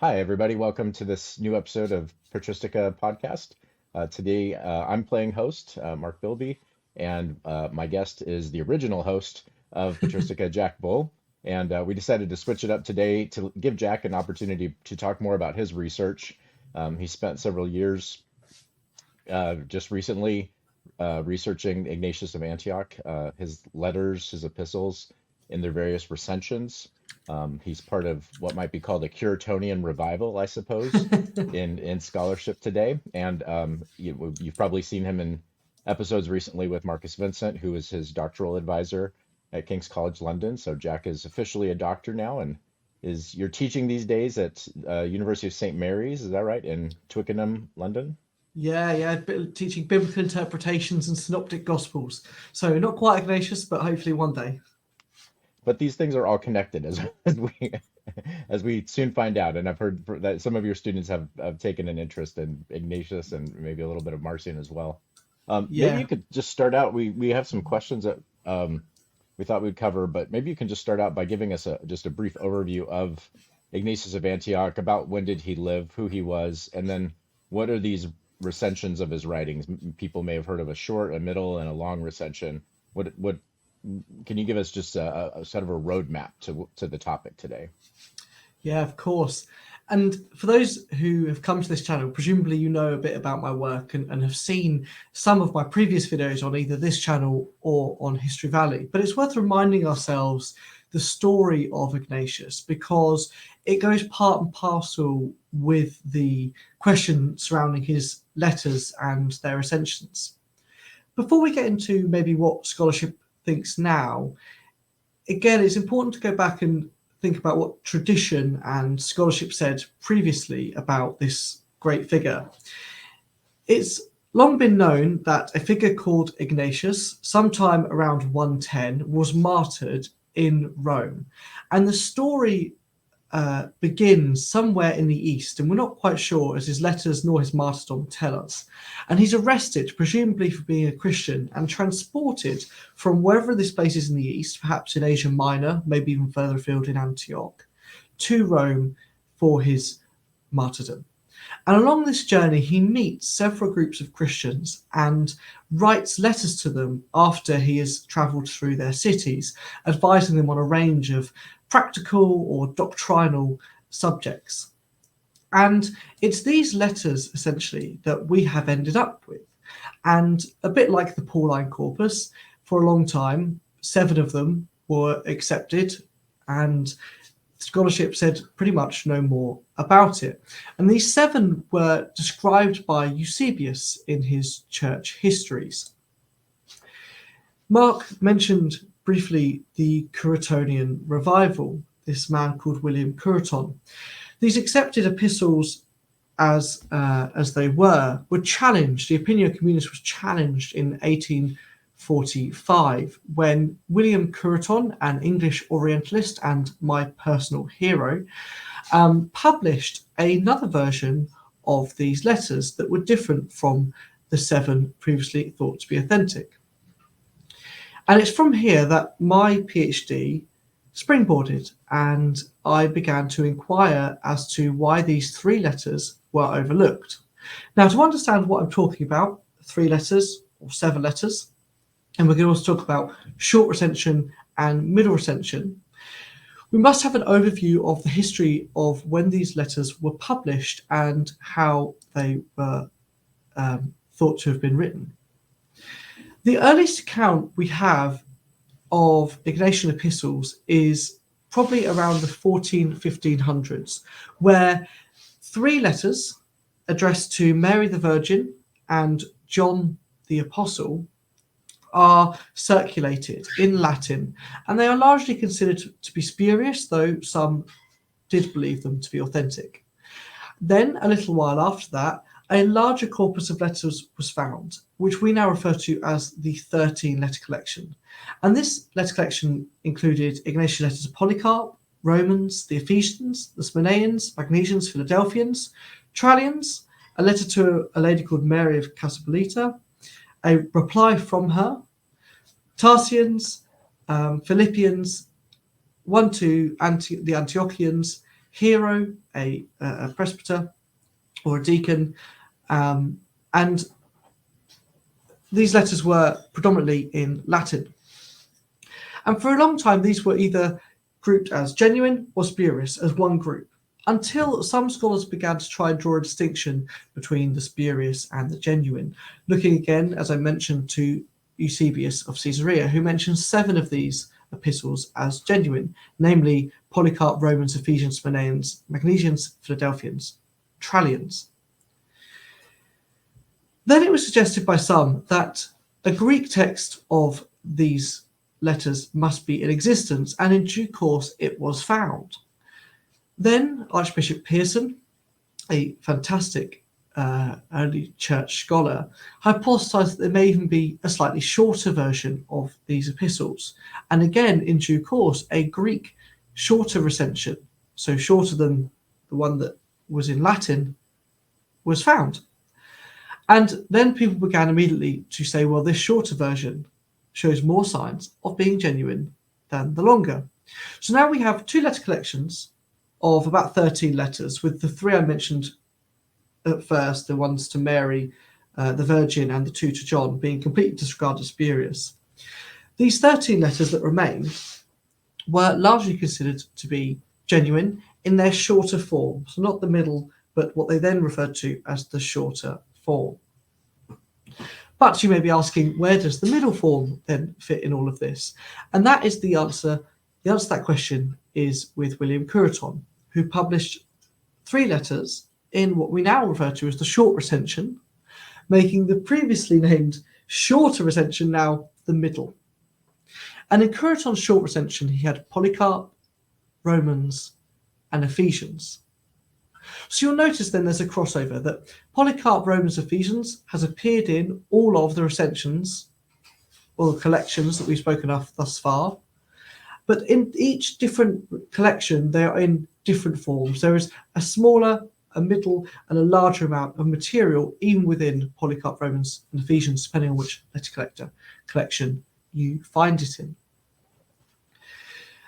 Hi, everybody. Welcome to this new episode of Patristica podcast. Today, I'm playing host, Mark Bilby, and my guest is the original host of Patristica, Jack Bull. And we decided to switch it up today to give Jack an opportunity to talk more about his research. He spent several years just recently researching Ignatius of Antioch, his letters, his epistles, in their various recensions. He's part of what might be called a Curetonian revival, I suppose, in scholarship today. And you've probably seen him in episodes recently with Marcus Vincent, who is his doctoral advisor at King's College London. So Jack is officially a doctor now, and you're teaching these days at University of St. Mary's, is that right, in Twickenham, London? Yeah, teaching biblical interpretations and synoptic gospels. So not quite Ignatius, but hopefully one day. But these things are all connected as we as we soon find out. And I've heard that some of your students have taken an interest in Ignatius and maybe a little bit of Marcion as well. Maybe Yeah, you could just start out. We have some questions that we thought we'd cover, but maybe you can just start out by giving us just a brief overview of Ignatius of Antioch, about when did he live, who he was, and then what are these recensions of his writings? People may have heard of a short, a middle, and a long recension. What can you give us just a sort of a roadmap to the topic today? yeah, of course. And for those who have come to this channel, presumably you know a bit about my work and have seen some of my previous videos on either this channel or on History Valley. But it's worth reminding ourselves the story of Ignatius because it goes part and parcel with the question surrounding his letters and their recensions. Before we get into maybe what scholarship thinks now, again, it's important to go back and think about what tradition and scholarship said previously about this great figure. It's long been known that a figure called Ignatius, sometime around 110, was martyred in Rome. And the story begins somewhere in the east, and we're not quite sure, as his letters nor his martyrdom tell us. And he's arrested, presumably for being a Christian, and transported from wherever this place is in the east, perhaps in Asia Minor, maybe even further afield in Antioch, to Rome for his martyrdom. And along this journey, he meets several groups of Christians and writes letters to them after he has travelled through their cities, advising them on a range of practical or doctrinal subjects. And it's these letters, essentially, that we have ended up with. And a bit like the Pauline corpus, for a long time, 7 of them were accepted, and scholarship said pretty much no more about it. And these 7 were described by Eusebius in his church histories. Mark mentioned briefly the Curetonian revival, this man called William Cureton. These accepted epistles as they were challenged. The Opinio Communis was challenged in 1845 when William Cureton, an English Orientalist and my personal hero, published another version of these letters that were different from the 7 previously thought to be authentic. And it's from here that my PhD springboarded, and I began to inquire as to why these 3 letters were overlooked. Now, to understand what I'm talking about, 3 letters or 7 letters, and we're going to also talk about short recension and middle recension, we must have an overview of the history of when these letters were published and how they were thought to have been written. The earliest account we have of Ignatian epistles is probably around the 1500s, where 3 letters addressed to Mary the Virgin and John the Apostle are circulated in Latin, and they are largely considered to be spurious, though some did believe them to be authentic. Then, a little while after that, a larger corpus of letters was found, which we now refer to as the 13 letter collection. And this letter collection included Ignatian letters of Polycarp, Romans, the Ephesians, the Smyrnaeans, Magnesians, Philadelphians, Trallians, a letter to a lady called Mary of Casapolita, a reply from her, Tarsians, Philippians, one to the Antiochians, hero, a presbyter, or a deacon, and these letters were predominantly in Latin. And for a long time, these were either grouped as genuine or spurious as one group, until some scholars began to try and draw a distinction between the spurious and the genuine, looking again, as I mentioned, to Eusebius of Caesarea, who mentions 7 of these epistles as genuine, namely Polycarp, Romans, Ephesians, Magnesians, Magnesians, Philadelphians, Trallians. Then it was suggested by some that a Greek text of these letters must be in existence, and in due course it was found. Then Archbishop Pearson, a fantastic early church scholar, hypothesized that there may even be a slightly shorter version of these epistles. And again, in due course, a Greek shorter recension, so shorter than the one that was in Latin, was found. And then people began immediately to say, well, this shorter version shows more signs of being genuine than the longer. So now we have 2 letter collections of about 13 letters, with the 3 I mentioned at first, the ones to Mary, the Virgin, and the 2 to John, being completely disregarded as spurious. These 13 letters that remain were largely considered to be genuine in their shorter form, so not the middle, but what they then referred to as the shorter form. But you may be asking, where does the middle form then fit in all of this? And that is the answer. The answer to that question is with William Cureton, who published 3 letters in what we now refer to as the short recension, making the previously named shorter recension now the middle. And in Cureton's short recension, he had Polycarp, Romans, and Ephesians. So you'll notice then there's a crossover, that Polycarp, Romans, Ephesians has appeared in all of the recensions or the collections that we've spoken of thus far. But in each different collection, they are in different forms. There is a smaller, a middle, and a larger amount of material, even within Polycarp, Romans, and Ephesians, depending on which letter collection you find it in.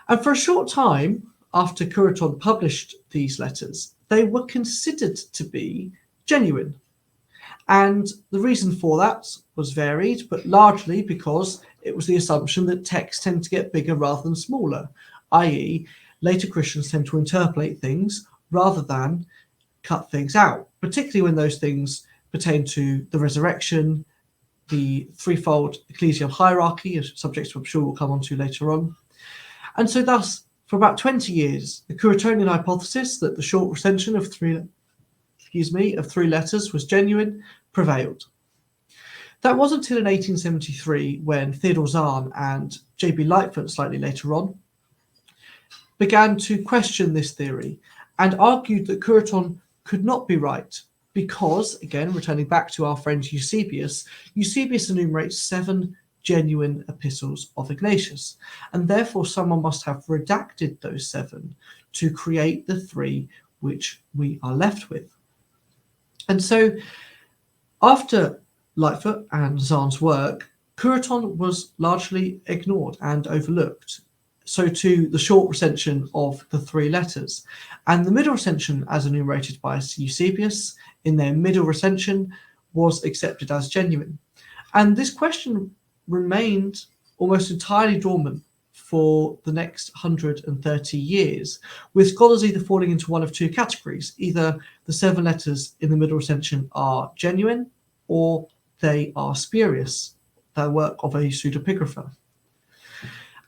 And for a short time after Cureton published these letters, they were considered to be genuine. And the reason for that was varied, but largely because it was the assumption that texts tend to get bigger rather than smaller, i.e. later Christians tend to interpolate things rather than cut things out, particularly when those things pertain to the resurrection, the threefold ecclesial hierarchy, a subject I'm sure we'll come on to later on. And so thus, for about 20 years, the Curetonian hypothesis that the short recension of 3 letters was genuine prevailed. That wasn't until in 1873 when Theodor Zahn and J.B. Lightfoot, slightly later on, began to question this theory and argued that Cureton could not be right because, again, returning back to our friend Eusebius enumerates 7 genuine epistles of Ignatius, and therefore someone must have redacted those 7 to create the 3 which we are left with. And so after Lightfoot and Zahn's work, Cureton was largely ignored and overlooked. So too the short recension of the 3 letters, and the middle recension as enumerated by Eusebius in their middle recension was accepted as genuine. And this question remained almost entirely dormant for the next 130 years, with scholars either falling into one of 2 categories. Either the 7 letters in the middle recension are genuine, or they are spurious, the work of a pseudepigrapher.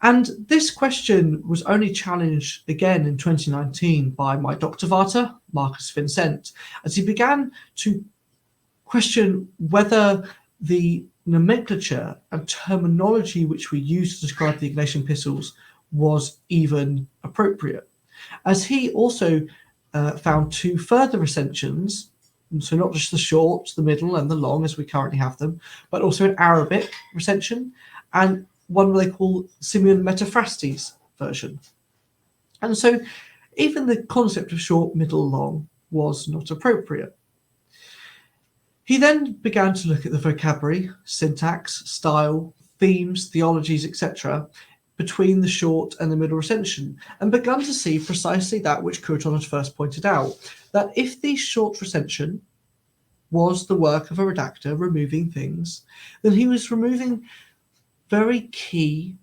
And this question was only challenged again in 2019 by my doctorvater, Marcus Vincent, as he began to question whether the nomenclature and terminology which we use to describe the Ignatian epistles was even appropriate, as he also found 2 further recensions, so not just the short, the middle, and the long as we currently have them, but also an Arabic recension and one they call Simeon Metaphrastes version. And so even the concept of short, middle, long was not appropriate. He then began to look at the vocabulary, syntax, style, themes, theologies, etc., between the short and the middle recension, and begun to see precisely that which Couton had first pointed out, that if the short recension was the work of a redactor removing things, then he was removing very key,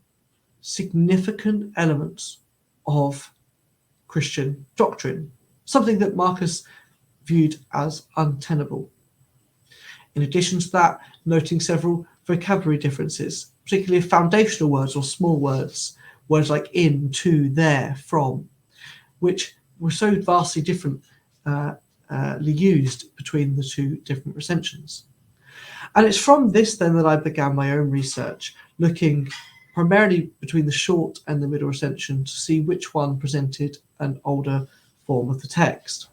significant elements of Christian doctrine, something that Marcus viewed as untenable. In addition to that, noting several vocabulary differences, particularly of foundational words or small words, words like in, to, there, from, which were so vastly differently used between the two different recensions. And it's from this then that I began my own research, looking primarily between the short and the middle recension to see which one presented an older form of the text.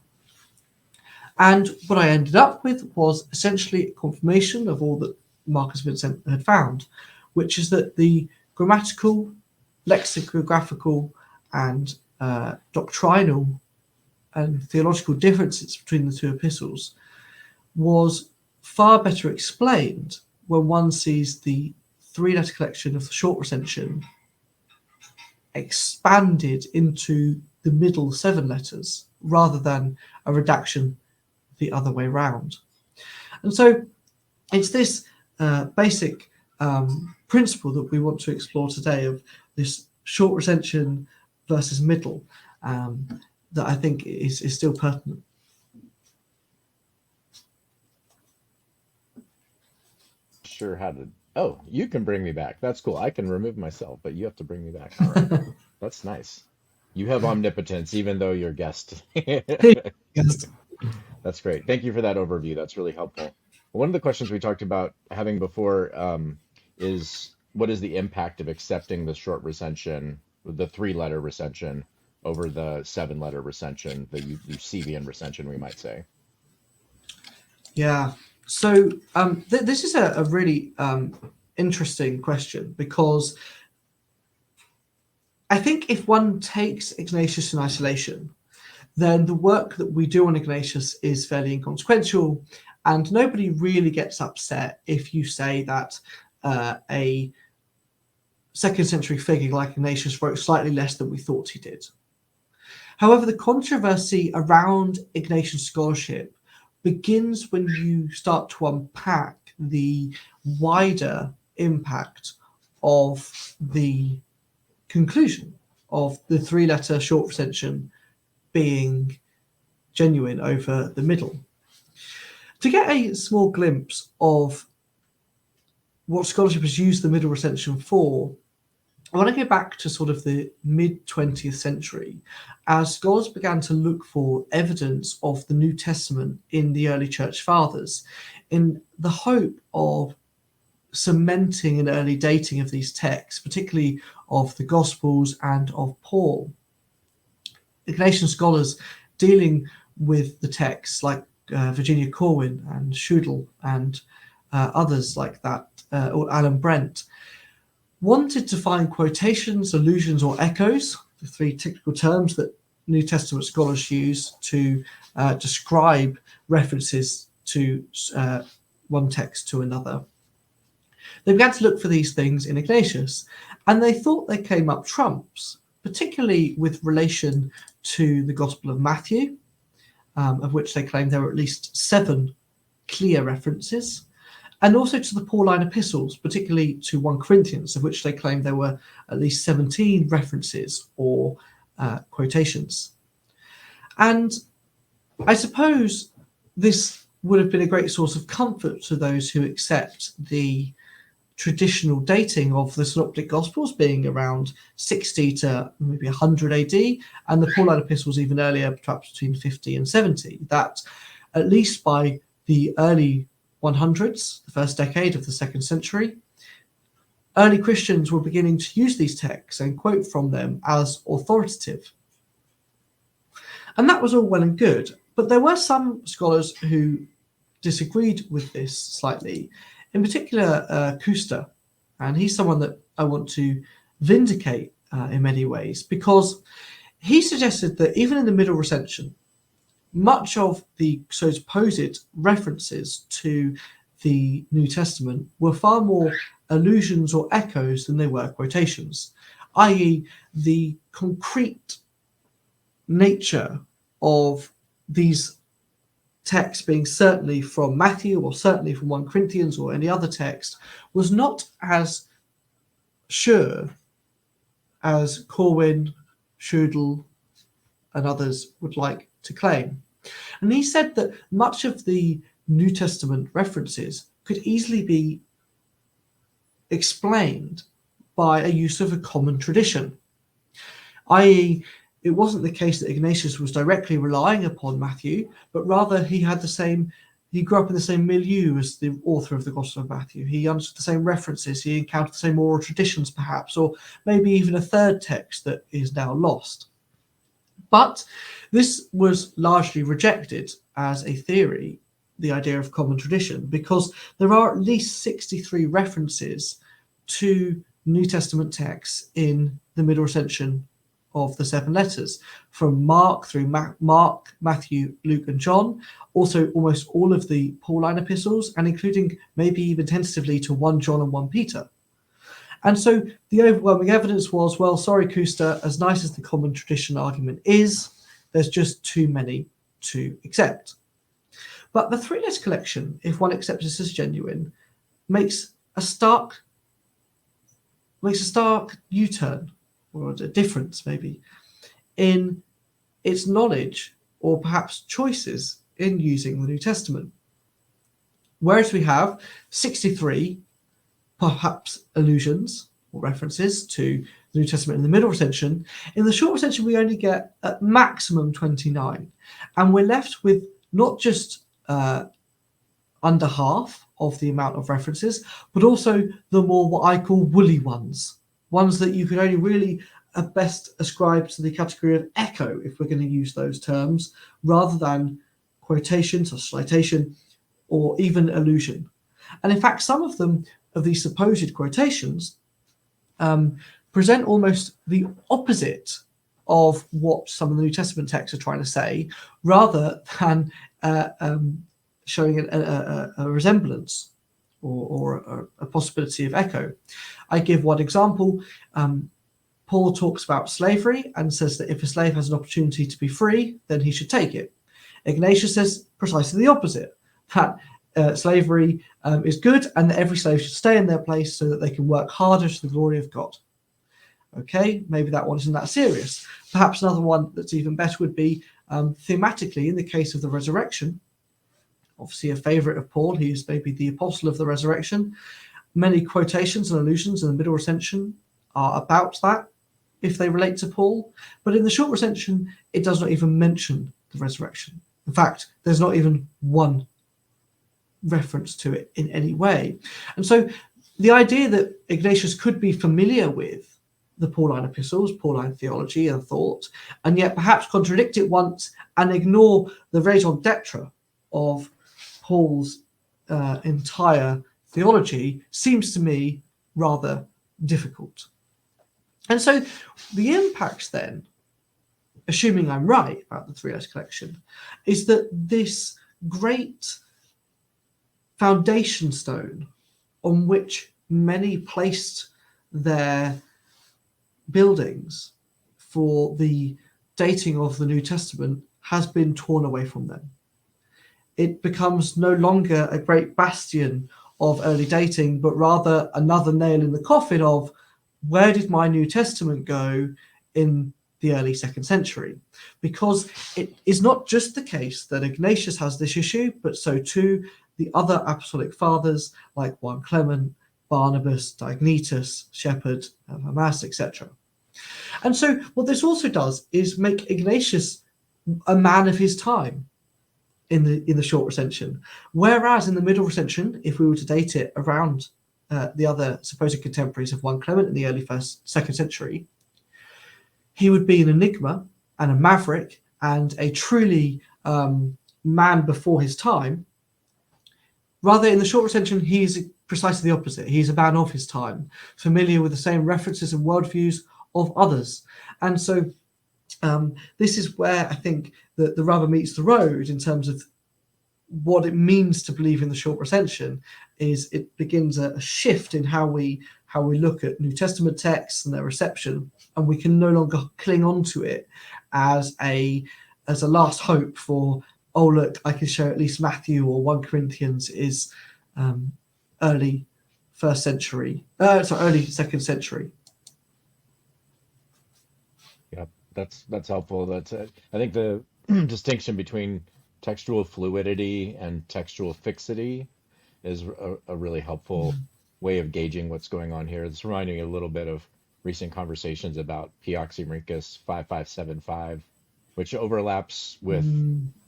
And what I ended up with was essentially a confirmation of all that Marcus Vincent had found, which is that the grammatical, lexicographical, and doctrinal and theological differences between the two epistles was far better explained when one sees the three-letter collection of the short recension expanded into the middle 7 letters rather than a redaction the other way round. And so it's this basic principle that we want to explore today of this short recension versus middle that I think is still pertinent. Sure, how did... Oh, you can bring me back. That's cool. I can remove myself, but you have to bring me back. All right. That's nice. You have omnipotence, even though you're guest. Yes. That's great. Thank you for that overview. That's really helpful. One of the questions we talked about having before is what is the impact of accepting the short recension, the 3-letter recension, over the 7-letter recension, the Eusebian recension, we might say? Yeah. So this is a really interesting question, because I think if one takes Ignatius in isolation, then the work that we do on Ignatius is fairly inconsequential, and nobody really gets upset if you say that a 2nd century figure like Ignatius wrote slightly less than we thought he did. However, the controversy around Ignatian scholarship begins when you start to unpack the wider impact of the conclusion of the 3-letter short recension being genuine over the middle. To get a small glimpse of what scholarship has used the middle recension for, I want to go back to sort of the mid-20th century, as scholars began to look for evidence of the New Testament in the early church fathers, in the hope of cementing an early dating of these texts, particularly of the Gospels and of Paul. Ignatian scholars dealing with the texts like Virginia Corwin and Schudel and others like that, or Alan Brent, wanted to find quotations, allusions, or echoes, the 3 technical terms that New Testament scholars use to describe references to one text to another. They began to look for these things in Ignatius, and they thought they came up trumps, particularly with relation to the Gospel of Matthew, of which they claimed there were at least 7 clear references, and also to the Pauline epistles, particularly to 1 Corinthians, of which they claimed there were at least 17 references or quotations. And I suppose this would have been a great source of comfort to those who accept the traditional dating of the Synoptic Gospels being around 60 to maybe 100 AD, and the Pauline epistles even earlier, perhaps between 50 and 70, that at least by the early 100s, the first decade of the 2nd century, early Christians were beginning to use these texts and quote from them as authoritative. And that was all well and good, but there were some scholars who disagreed with this slightly, in particular Kuster, and he's someone that I want to vindicate in many ways, because he suggested that even in the middle recension, much of the supposed references to the New Testament were far more allusions or echoes than they were quotations. i.e. the concrete nature of these texts being certainly from Matthew or certainly from 1 Corinthians or any other text was not as sure as Corwin, Schudel, and others would like to claim. And he said that much of the New Testament references could easily be explained by a use of a common tradition, i.e. it wasn't the case that Ignatius was directly relying upon Matthew, but rather he grew up in the same milieu as the author of the Gospel of Matthew. He understood the same references, he encountered the same oral traditions perhaps, or maybe even a third text that is now lost. But this was largely rejected as a theory, the idea of common tradition, because there are at least 63 references to New Testament texts in the middle recension of the 7 letters, from Mark through Mark, Matthew, Luke, and John, also almost all of the Pauline epistles, and including maybe even tentatively to 1 John and 1 Peter. And so the overwhelming evidence was, well, sorry, Kuster, as nice as the common tradition argument is, there's just too many to accept. But the 3-letter collection, if one accepts this as genuine, makes a stark U-turn, or a difference maybe, in its knowledge or perhaps choices in using the New Testament. Whereas we have 63 perhaps allusions or references to the New Testament in the middle recension, in the short recension we only get at maximum 29, and we're left with not just under half of the amount of references, but also the more what I call woolly ones that you could only really at best ascribe to the category of echo, if we're going to use those terms, rather than quotations or citation or even allusion. And in fact, some of them, of these supposed quotations, present almost the opposite of what some of the New Testament texts are trying to say, rather than showing a resemblance or a possibility of echo. I give one example. Paul talks about slavery and says that if a slave has an opportunity to be free, then he should take it. Ignatius says precisely the opposite, that slavery is good and that every slave should stay in their place so that they can work harder to the glory of God. Okay, maybe that one isn't that serious. Perhaps another one that's even better would be thematically, in the case of the resurrection, obviously a favorite of Paul, he is maybe the apostle of the resurrection. Many quotations and allusions in the middle recension are about that, if they relate to Paul. But in the short recension, it does not even mention the resurrection. In fact, there's not even one reference to it in any way. And so the idea that Ignatius could be familiar with the Pauline epistles, Pauline theology and thought, and yet perhaps contradict it once and ignore the raison d'etre of Paul's entire theology seems to me rather difficult. And so the impacts then, assuming I'm right about the 3-letter collection, is that this great foundation stone on which many placed their buildings for the dating of the New Testament has been torn away from them. It becomes no longer a great bastion of early dating, but rather another nail in the coffin of where did my New Testament go in the early 2nd century? Because it is not just the case that Ignatius has this issue, but so too the other apostolic fathers like 1 Clement, Barnabas, Diaconus, Shepherd, Hermas, etc. And so what this also does is make Ignatius a man of his time in the short recension, whereas in the middle recension, if we were to date it around the other supposed contemporaries of 1 Clement in the early 2nd century, he would be an enigma and a maverick and a truly man before his time. Rather, in the short recension, he is precisely the opposite. He's a man of his time, familiar with the same references and worldviews of others. And so this is where I think that the rubber meets the road in terms of what it means to believe in the short recension. Is it begins a shift in how we how we look at New Testament texts and their reception, and we can no longer cling on to it as a last hope for, oh look, I can show at least Matthew or 1 Corinthians is early second century. Yeah, that's helpful. That's it. I think the distinction between textual fluidity and textual fixity is a really helpful way of gauging what's going on here. It's reminding me a little bit of recent conversations about Pioxyrinchus 5575, which overlaps with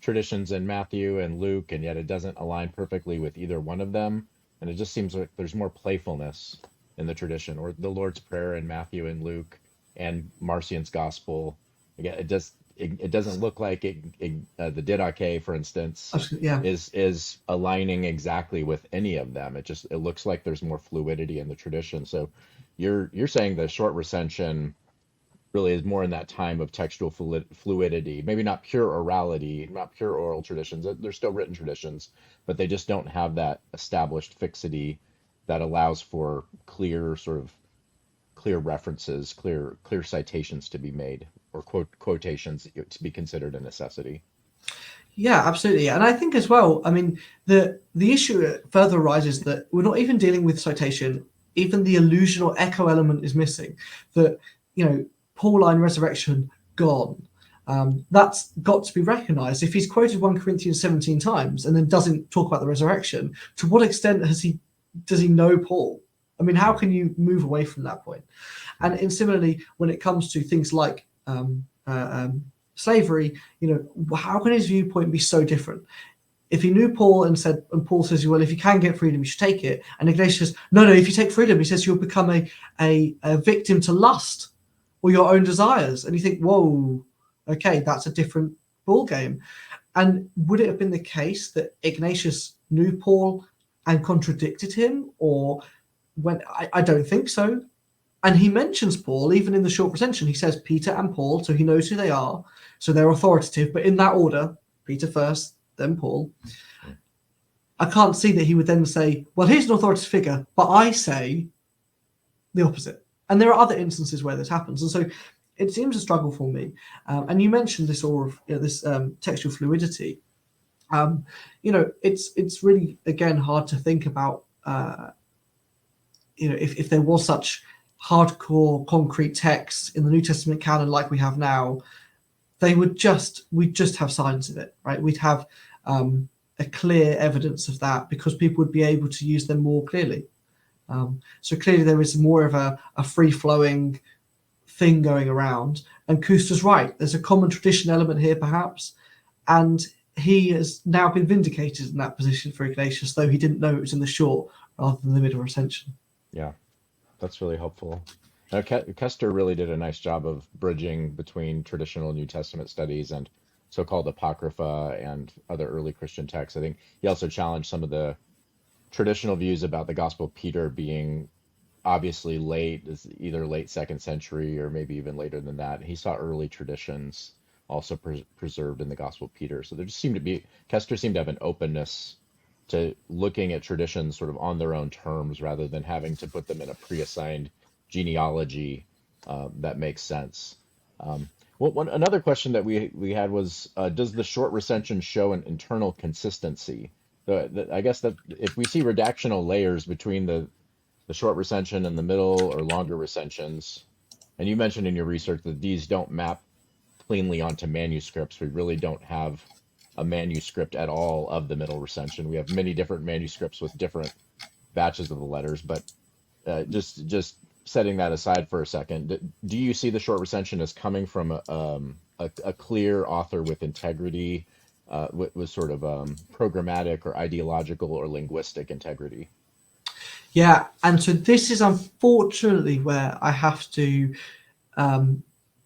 traditions in Matthew and Luke, and yet it doesn't align perfectly with either one of them. And it just seems like there's more playfulness in the tradition, or the Lord's Prayer in Matthew and Luke, and Marcion's Gospel. Again, it doesn't look like the Didache, for instance, Yeah. is aligning exactly with any of them. It looks like there's more fluidity in the tradition. So you're saying the short recension really is more in that time of textual fluidity, maybe not pure orality, not pure oral traditions. They're still written traditions, but they just don't have that established fixity that allows for clear references, clear citations to be made, or quotations to be considered a necessity. Yeah, absolutely. And I think as well, I mean, the issue further arises that we're not even dealing with citation. Even the allusion or echo element is missing. That, Pauline resurrection gone. That's got to be recognized. If he's quoted 1 Corinthians 17 times and then doesn't talk about the resurrection, to what extent does he know Paul? I mean, how can you move away from that point? And similarly, when it comes to things like slavery, how can his viewpoint be so different? If he knew Paul and Paul says, well, if you can get freedom, you should take it. And Ignatius says, no, if you take freedom, he says you'll become a victim to lust or your own desires. And you think, whoa, okay, that's a different ball game. And would it have been the case that Ignatius knew Paul and contradicted him? Or I don't think so. And he mentions Paul, even in the short recension. He says Peter and Paul, so he knows who they are. So they're authoritative, but in that order, Peter first, then Paul. I can't see that he would then say, well, here's an authoritative figure, but I say the opposite. And there are other instances where this happens. And so it seems a struggle for me. And you mentioned this this textual fluidity. It's really, again, hard to think about, if there was such hardcore concrete texts in the New Testament canon like we have now, we'd just have signs of it, right? We'd have a clear evidence of that because people would be able to use them more clearly. So clearly there is more of a free-flowing thing going around. And Kuster's right. There's a common tradition element here, perhaps. And he has now been vindicated in that position for Ignatius, though he didn't know it was in the short rather than the middle recension. Yeah, that's really helpful. Kester really did a nice job of bridging between traditional New Testament studies and so-called Apocrypha and other early Christian texts. I think he also challenged some of the traditional views about the Gospel of Peter being obviously either late 2nd century or maybe even later than that. He saw early traditions also preserved in the Gospel of Peter. So there just Kester seemed to have an openness to looking at traditions sort of on their own terms rather than having to put them in a pre-assigned genealogy that makes sense. Another question that we had was, does the short recension show an internal consistency? I guess that if we see redactional layers between the short recension and the middle or longer recensions, and you mentioned in your research that these don't map cleanly onto manuscripts, we really don't have a manuscript at all of the middle recension. We have many different manuscripts with different batches of the letters, but just setting that aside for a second, do you see the short recension as coming from a clear author with integrity, with sort of programmatic or ideological or linguistic integrity? Yeah, and so this is unfortunately where I have to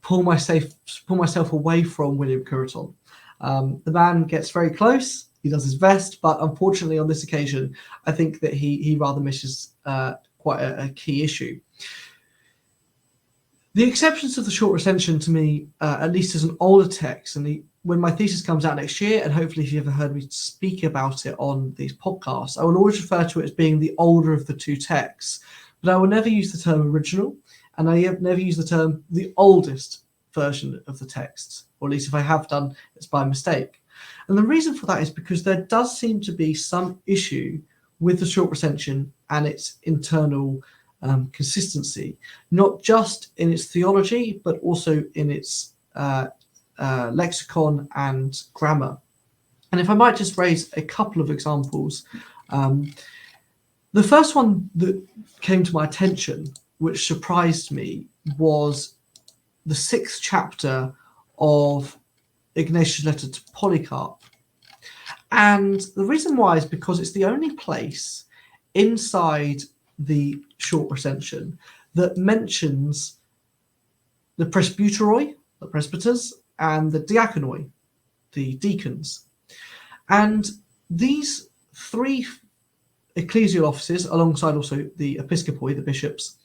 pull myself away from William Cureton. The man gets very close, he does his best, but unfortunately on this occasion, I think that he rather misses quite a key issue. The exceptions of the short recension to me, at least as an older text, and when my thesis comes out next year, and hopefully if you ever heard me speak about it on these podcasts, I will always refer to it as being the older of the two texts, but I will never use the term original, and I have never used the term the oldest version of the text, or at least if I have done, it's by mistake. And the reason for that is because there does seem to be some issue with the short recension and its internal consistency, not just in its theology, but also in its lexicon and grammar. And if I might just raise a couple of examples. The first one that came to my attention, which surprised me, was the 6th chapter of Ignatius' letter to Polycarp. And the reason why is because it's the only place inside the short recension that mentions the presbyteroi, the presbyters, and the diaconoi, the deacons. And these 3 ecclesial offices, alongside also the episcopoi, the bishops,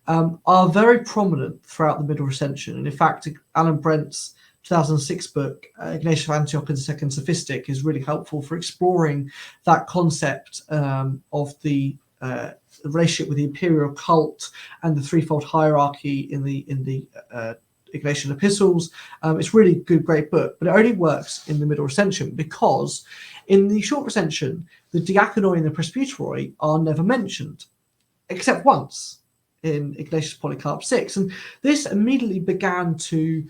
are very prominent throughout the Middle Recension. And in fact, Alan Brent's 2006 book, Ignatius of Antioch and the Second Sophistic, is really helpful for exploring that concept of the relationship with the imperial cult and the threefold hierarchy in the Ignatian epistles. It's really good, great book, but it only works in the Middle Recension because in the Short Recension, the diaconoi and the presbyteroi are never mentioned, except once in Ignatius Polycarp 6. And this immediately began to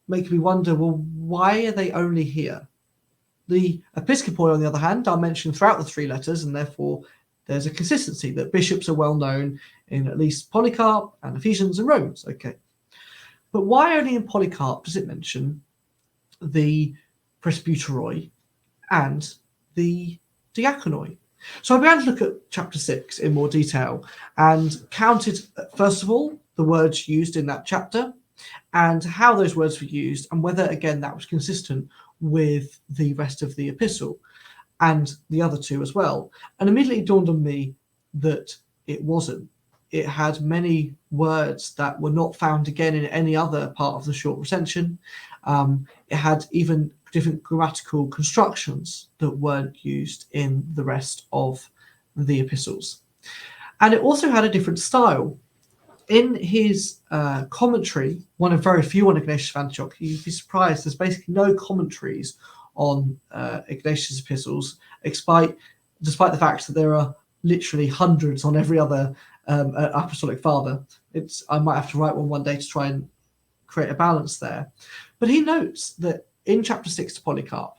make me wonder, well, why are they only here? The episcopoi, on the other hand, are mentioned throughout the 3 letters, and therefore there's a consistency that bishops are well known in at least Polycarp and Ephesians and Romans. Okay. But why only in Polycarp does it mention the presbyteroi and the diaconoi? So I began to look at chapter 6 in more detail and counted, first of all, the words used in that chapter and how those words were used, and whether, again, that was consistent with the rest of the epistle and the other 2 as well. And immediately it dawned on me that it wasn't. It had many words that were not found again in any other part of the short recension. It had even different grammatical constructions that weren't used in the rest of the epistles. And it also had a different style. In his commentary, one of very few on Ignatius of Antioch, you'd be surprised, there's basically no commentaries on Ignatius' epistles, despite the fact that there are literally hundreds on every other apostolic father. I might have to write one day to try and create a balance there. But he notes that in chapter 6 to Polycarp,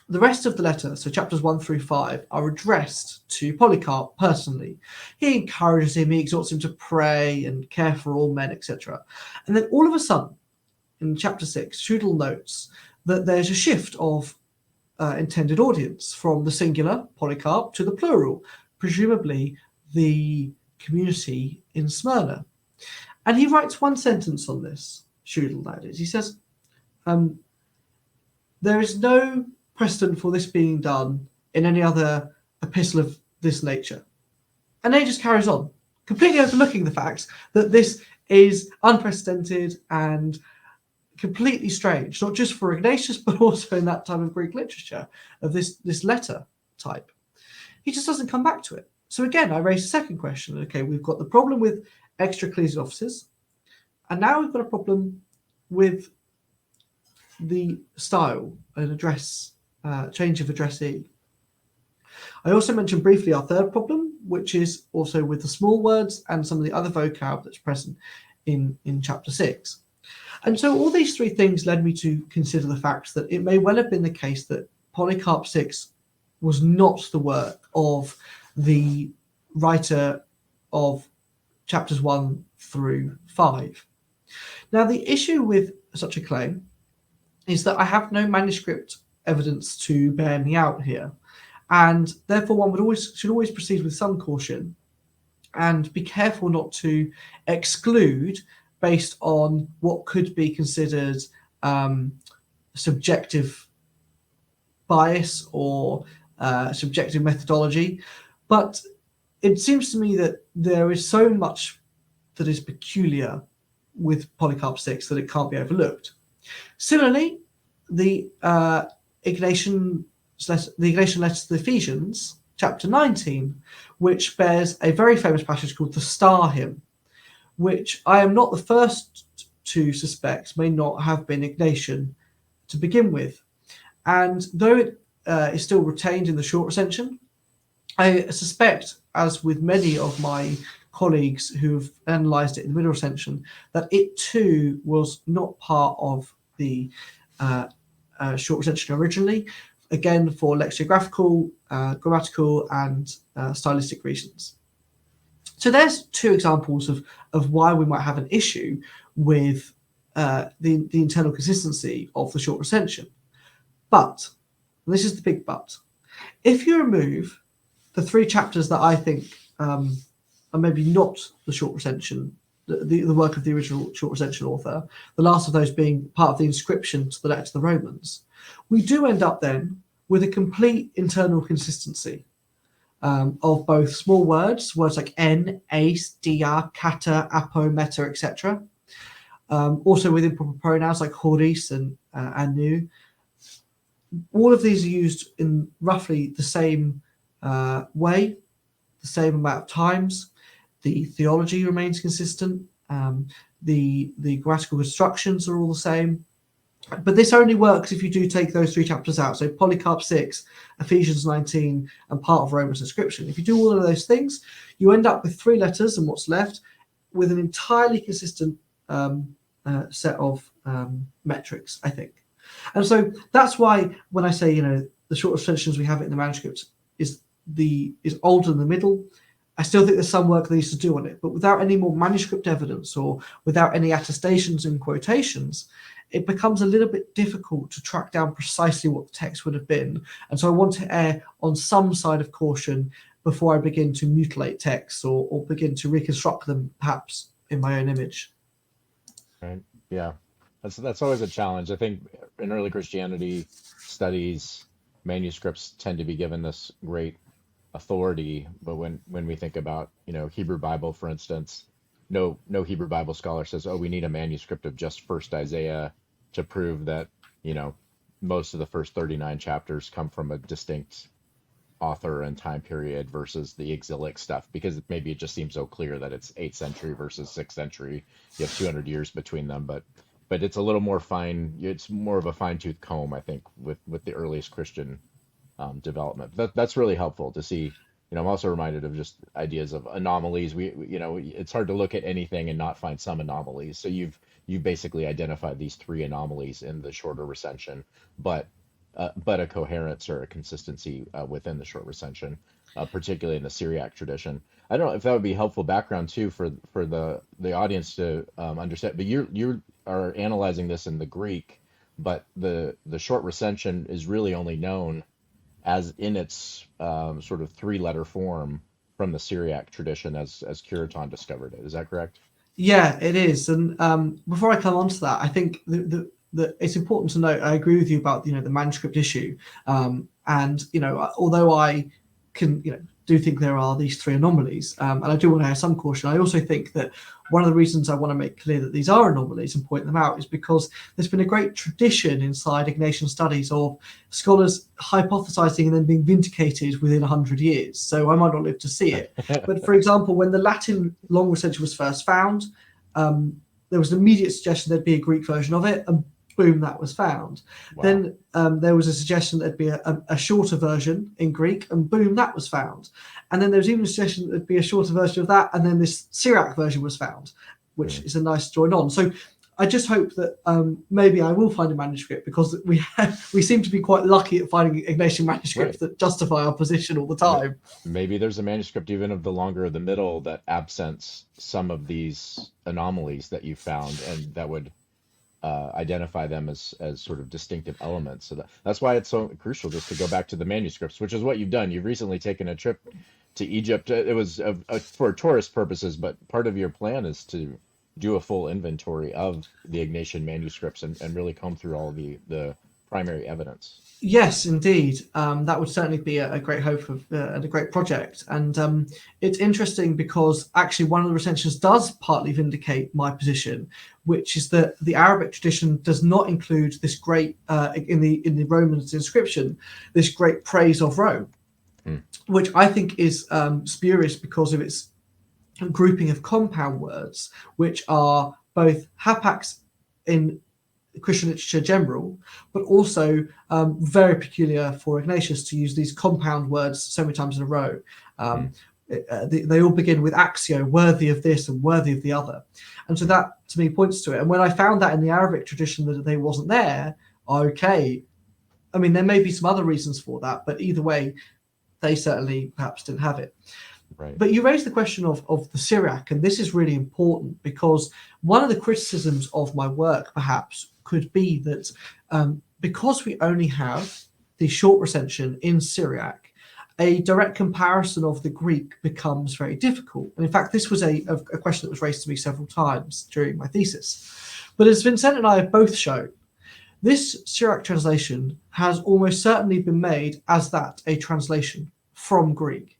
the rest of the letter, so chapters 1 through 5, are addressed to Polycarp personally. He encourages him, he exhorts him to pray and care for all men, etc. And then all of a sudden, in chapter 6, Schudel notes that there's a shift of intended audience from the singular, Polycarp, to the plural, presumably the community in Smyrna. And he writes one sentence on this, Schudel, that is. He says, there is no precedent for this being done in any other epistle of this nature. And then he just carries on, completely overlooking the fact that this is unprecedented and completely strange, not just for Ignatius, but also in that time of Greek literature, of this letter type. He just doesn't come back to it. So again, I raise a second question. Okay, we've got the problem with extra ecclesial offices, and now we've got a problem with the style and address, change of addressee. I also mentioned briefly our third problem, which is also with the small words and some of the other vocab that's present in chapter 6. And so all these 3 things led me to consider the fact that it may well have been the case that Polycarp 6 was not the work of the writer of chapters 1 through 5. Now, the issue with such a claim is that I have no manuscript evidence to bear me out here, and therefore one should always proceed with some caution and be careful not to exclude based on what could be considered subjective bias or subjective methodology. But it seems to me that there is so much that is peculiar with Polycarp 6 that it can't be overlooked. Similarly, the Ignatian letter to the Ephesians chapter 19, which bears a very famous passage called the Star Hymn, which I am not the first to suspect may not have been Ignatian to begin with. And though it is still retained in the short recension, I suspect, as with many of my colleagues who've analysed it in the middle recension, that it too was not part of the short recension originally, again for lexicographical, grammatical, and stylistic reasons. So there's two examples of why we might have an issue with the internal consistency of the short recension. But, and this is the big but, if you remove the three chapters that I think are maybe not the short recension, the work of the original short recension author, the last of those being part of the inscription to the letter to the Romans, we do end up then with a complete internal consistency of both small words like en, eis, dia, kata, apo, meta, etc. Also with improper pronouns like horis and anu. All of these are used in roughly the same way, the same amount of times. The theology remains consistent. The grammatical constructions are all the same. But this only works if you do take those three chapters out. So Polycarp 6, Ephesians 19, and part of Romans inscription. If you do all of those things, you end up with three letters and what's left with an entirely consistent set of metrics, I think. And so that's why when I say, the short recensions we have it in the manuscript is older than the middle, I still think there's some work they used to do on it, but without any more manuscript evidence or without any attestations and quotations, it becomes a little bit difficult to track down precisely what the text would have been. And so I want to err on some side of caution before I begin to mutilate texts or begin to reconstruct them, perhaps in my own image. Right. Yeah. That's always a challenge. I think in early Christianity studies, manuscripts tend to be given this great authority, but when we think about Hebrew Bible, for instance, no Hebrew Bible scholar says, oh, we need a manuscript of just first Isaiah to prove that most of the first 39 chapters come from a distinct author and time period versus the exilic stuff, because maybe it just seems so clear that it's 8th century versus 6th century. You have 200 years between them, but it's a little more fine. It's more of a fine-tooth comb, I think, with the earliest Christian development. That's really helpful to see. I'm also reminded of just ideas of anomalies. It's hard to look at anything and not find some anomalies. So you've basically identified these three anomalies in the shorter recension, but a coherence or a consistency within the short recension, particularly in the Syriac tradition. I don't know if that would be helpful background too for the audience to understand. But you are analyzing this in the Greek, but the short recension is really only known as in its sort of three-letter form from the Syriac tradition as Curiton discovered it. Is that correct? Yeah, it is. And before I come on to that, I think that it's important to note, I agree with you about, the manuscript issue. And, although I can, do think there are these three anomalies, and I do want to have some caution, I also think that one of the reasons I want to make clear that these are anomalies and point them out is because there's been a great tradition inside Ignatian studies of scholars hypothesizing and then being vindicated within 100 years. So I might not live to see it. But for example, when the Latin long recension was first found, there was an immediate suggestion there'd be a Greek version of it, and boom, that was found. Wow. Then there was a suggestion there'd be a shorter version in Greek, and boom, that was found. And then there was even a suggestion that there'd be a shorter version of that, and then this Syriac version was found, which is a nice join on. So I just hope that maybe I will find a manuscript, because we seem to be quite lucky at finding Ignatian manuscripts that justify our position all the time. Maybe there's a manuscript even of the longer of the middle that absents some of these anomalies that you found, and that would identify them as sort of distinctive elements. So that's why it's so crucial just to go back to the manuscripts, which is what you've done. You've recently taken a trip to Egypt. It was for tourist purposes, but part of your plan is to do a full inventory of the Ignatian manuscripts and really comb through all the primary evidence. Yes, indeed. That would certainly be a great hope of and a great project. And it's interesting because actually one of the recensions does partly vindicate my position, which is that the Arabic tradition does not include this great, in the Romans inscription, this great praise of Rome. which I think is spurious because of its grouping of compound words, which are both hapax in Christian literature general, but also very peculiar for Ignatius to use these compound words so many times in a row. They all begin with axio, worthy of this and worthy of the other. And so that, to me, points to it. And when I found that in the Arabic tradition that they wasn't there, okay. I mean, there may be some other reasons for that, but either way, they certainly perhaps didn't have it. Right. But you raised the question of the Syriac, and this is really important because one of the criticisms of my work perhaps could be that because we only have the short recension in Syriac, a direct comparison of the Greek becomes very difficult. And in fact, this was a question that was raised to me several times during my thesis. But as Vincent and I have both shown, this Syriac translation has almost certainly been made as that, a translation from Greek.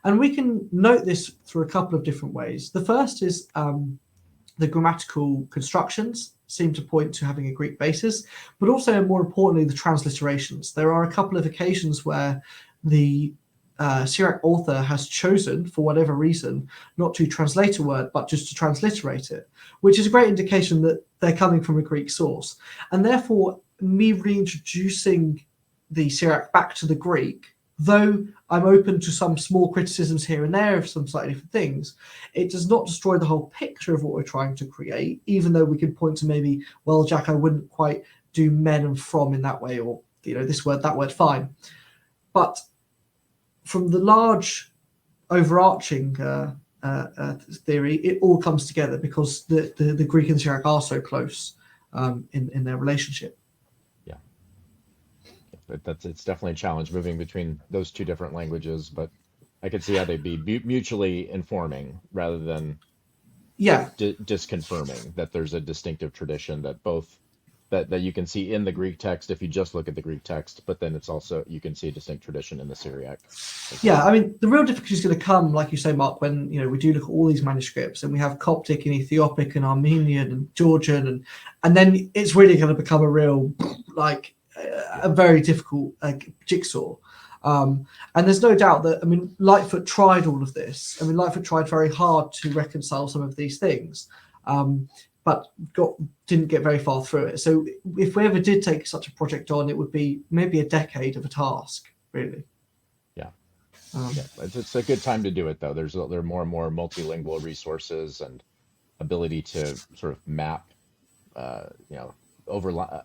And we can note this through a couple of different ways. The first is the grammatical constructions seem to point to having a Greek basis, but also, and more importantly, the transliterations. There are a couple of occasions where the Syriac author has chosen, for whatever reason, not to translate a word, but just to transliterate it, which is a great indication that they're coming from a Greek source. And therefore, me reintroducing the Syriac back to the Greek, though I'm open to some small criticisms here and there of some slightly different things, it does not destroy the whole picture of what we're trying to create, even though we could point to maybe, well, Jack, I wouldn't quite do men and from in that way, or, this word, that word, fine. But from the large overarching theory, it all comes together because the Greek and the Syriac are so close in their relationship. It's definitely a challenge moving between those two different languages, but I could see how they'd be mutually informing rather than disconfirming that there's a distinctive tradition that both that you can see in the Greek text if you just look at the Greek text, but then it's also, you can see a distinct tradition in the Syriac. Yeah, I mean, the real difficulty is going to come, like you say, Mark, when we do look at all these manuscripts and we have Coptic and Ethiopic and Armenian and Georgian, and then it's really going to become a real, a very difficult jigsaw. And there's no doubt that, Lightfoot tried all of this. Lightfoot tried very hard to reconcile some of these things, but didn't get very far through it. So if we ever did take such a project on, it would be maybe a decade of a task, really. It's a good time to do it, though. There are more and more multilingual resources and ability to sort of map,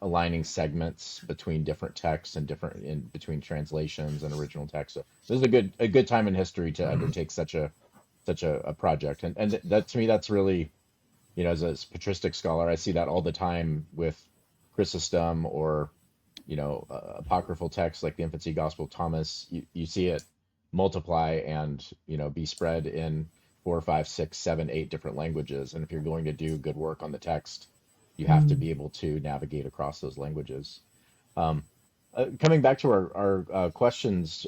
aligning segments between different texts and between translations and original text. So this is a good time in history to undertake such a project. And that, to me, that's really, as a patristic scholar, I see that all the time with Chrysostom or, apocryphal texts like the Infancy Gospel of Thomas. You see it multiply and, be spread in 4, 5, 6, 7, 8 different languages. And if you're going to do good work on the text, you have to be able to navigate across those languages. Coming back to our questions,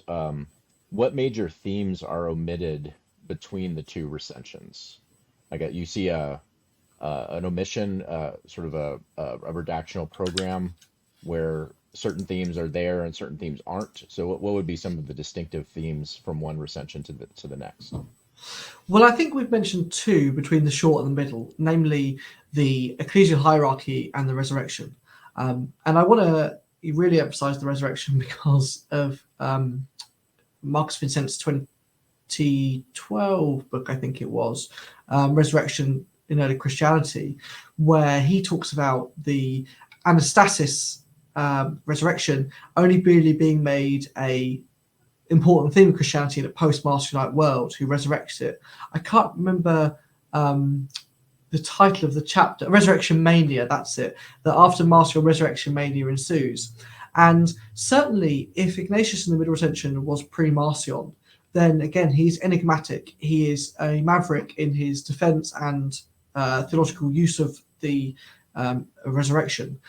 what major themes are omitted between the two recensions? You see an omission, sort of a redactional program where certain themes are there and certain themes aren't. So what would be some of the distinctive themes from one recension to the next? Well, I think we've mentioned two between the short and the middle, namely the ecclesial hierarchy and the resurrection. And I want to really emphasize the resurrection because of Marcus Vincent's 2012 book, I think it was, Resurrection in Early Christianity, where he talks about the anastasis resurrection only really being made a important theme of Christianity in a post-Marcionite world who resurrects it. I can't remember the title of the chapter, Resurrection Mania, that's it, that after Marcion, Resurrection Mania ensues. And certainly if Ignatius in the Middle Recension was pre-Marcion, then again, he's enigmatic. He is a maverick in his defense and theological use of the resurrection.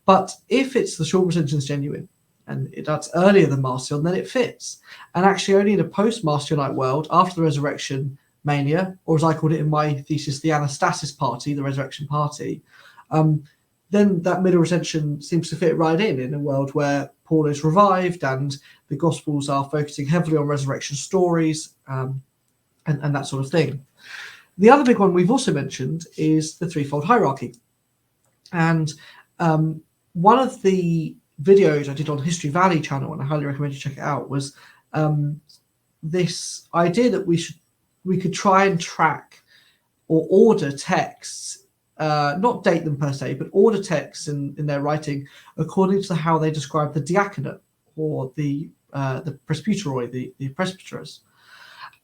But if it's the short recension is genuine, and that's earlier than Marcion, then it fits. And actually only in a post-Marcionite world, after the resurrection mania, or as I called it in my thesis, the anastasis party, the resurrection party, then that middle recension seems to fit right in a world where Paul is revived and the Gospels are focusing heavily on resurrection stories and that sort of thing. The other big one we've also mentioned is the threefold hierarchy. And one of the videos I did on History Valley channel, and I highly recommend you check it out, was this idea that we could try and track or order texts, not date them per se, but order texts in their writing according to how they describe the diaconate or the presbyteroi, the presbyters.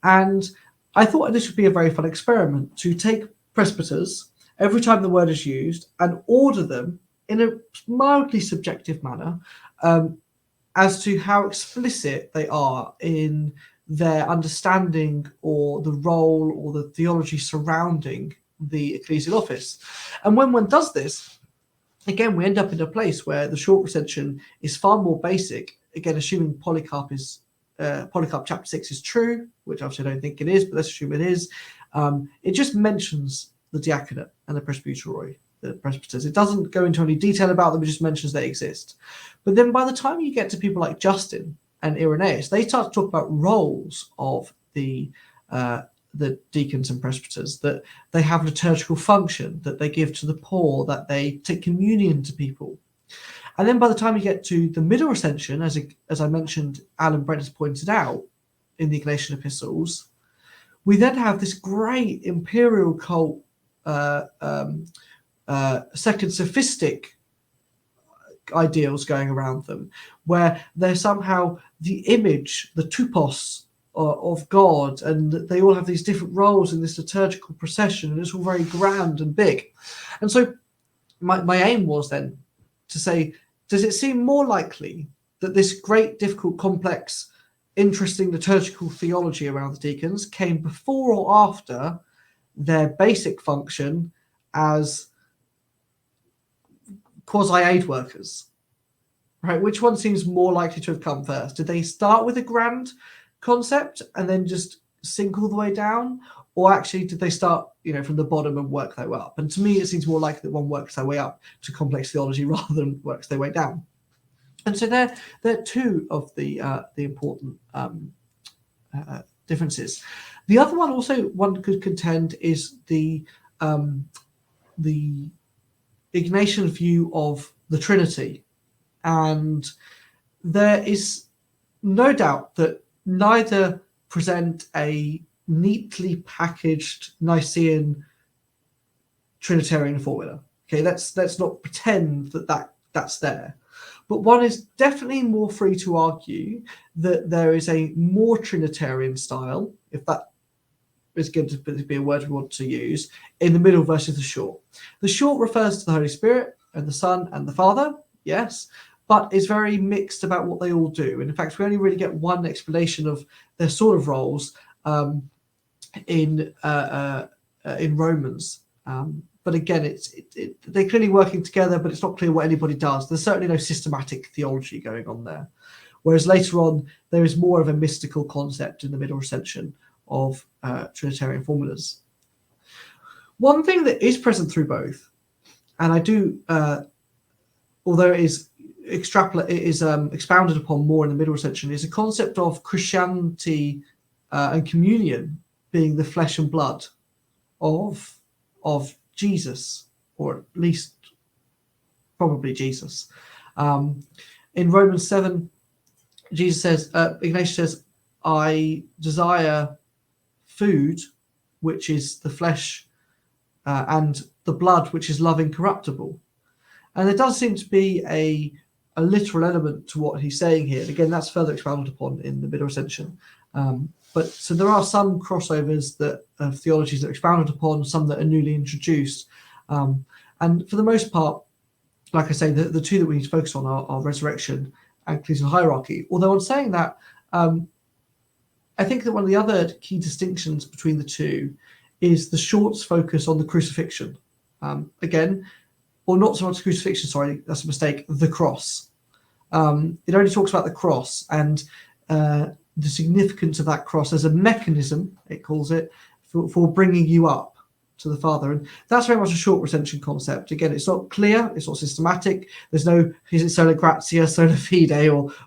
And I thought this would be a very fun experiment to take presbyters every time the word is used and order them in a mildly subjective manner as to how explicit they are in their understanding or the role or the theology surrounding the ecclesial office. And when one does this, again, we end up in a place where the short recension is far more basic, again, assuming Polycarp chapter 6 is true, which obviously I don't think it is, but let's assume it is. It just mentions the diaconate and the presbyteroi, the presbyters. It doesn't go into any detail about them, it just mentions they exist. But then by the time you get to people like Justin and Irenaeus, they start to talk about roles of the deacons and presbyters, that they have liturgical function, that they give to the poor, that they take communion to people. And then by the time you get to the middle recension, as I mentioned, Alan Brent has pointed out in the Ignatian Epistles, we then have this great imperial cult, second sophistic ideals going around them, where they're somehow the image, the tupos of God, and they all have these different roles in this liturgical procession, and it's all very grand and big. And so my aim was then to say, does it seem more likely that this great, difficult, complex, interesting liturgical theology around the deacons came before or after their basic function as quasi-aid workers? Right? Which one seems more likely to have come first? Did they start with a grand concept and then just sink all the way down? Or actually, did they start, from the bottom and work their way up? And to me, it seems more likely that one works their way up to complex theology rather than works their way down. And so they're two of the important differences. The other one also one could contend is the Ignatian view of the Trinity. And there is no doubt that neither present a neatly packaged Nicene Trinitarian formula. Okay, let's not pretend that's there. But one is definitely more free to argue that there is a more Trinitarian style, if that is going to be a word we want to use, in the middle versus the short. The short refers to the Holy Spirit and the Son and the Father, yes, but is very mixed about what they all do. And in fact, we only really get one explanation of their sort of roles in Romans. But again, they're clearly working together, but it's not clear what anybody does. There's certainly no systematic theology going on there. Whereas later on, there is more of a mystical concept in the middle recension of Trinitarian formulas. One thing that is present through both, and I do, although it is expounded upon more in the middle recension, is a concept of Christianity and communion being the flesh and blood of Jesus, or at least probably Jesus. In Romans 7, Jesus says, Ignatius says, I desire food, which is the flesh, and the blood, which is love incorruptible. And there does seem to be a literal element to what he's saying here. And again, that's further expounded upon in the middle recension. But so there are some crossovers that theologies that are expounded upon, some that are newly introduced. And for the most part, like I say, the two that we need to focus on are resurrection and ecclesial hierarchy. Although on saying that, I think that one of the other key distinctions between the two is the short's focus on the crucifixion. Again, or not so much crucifixion, sorry, that's a mistake, the cross. It only talks about the cross and the significance of that cross as a mechanism, it calls it, for bringing you up. to the Father. And that's very much a short recension concept. Again, it's not clear, it's not systematic. There's no, is it sola gratia, sola fide,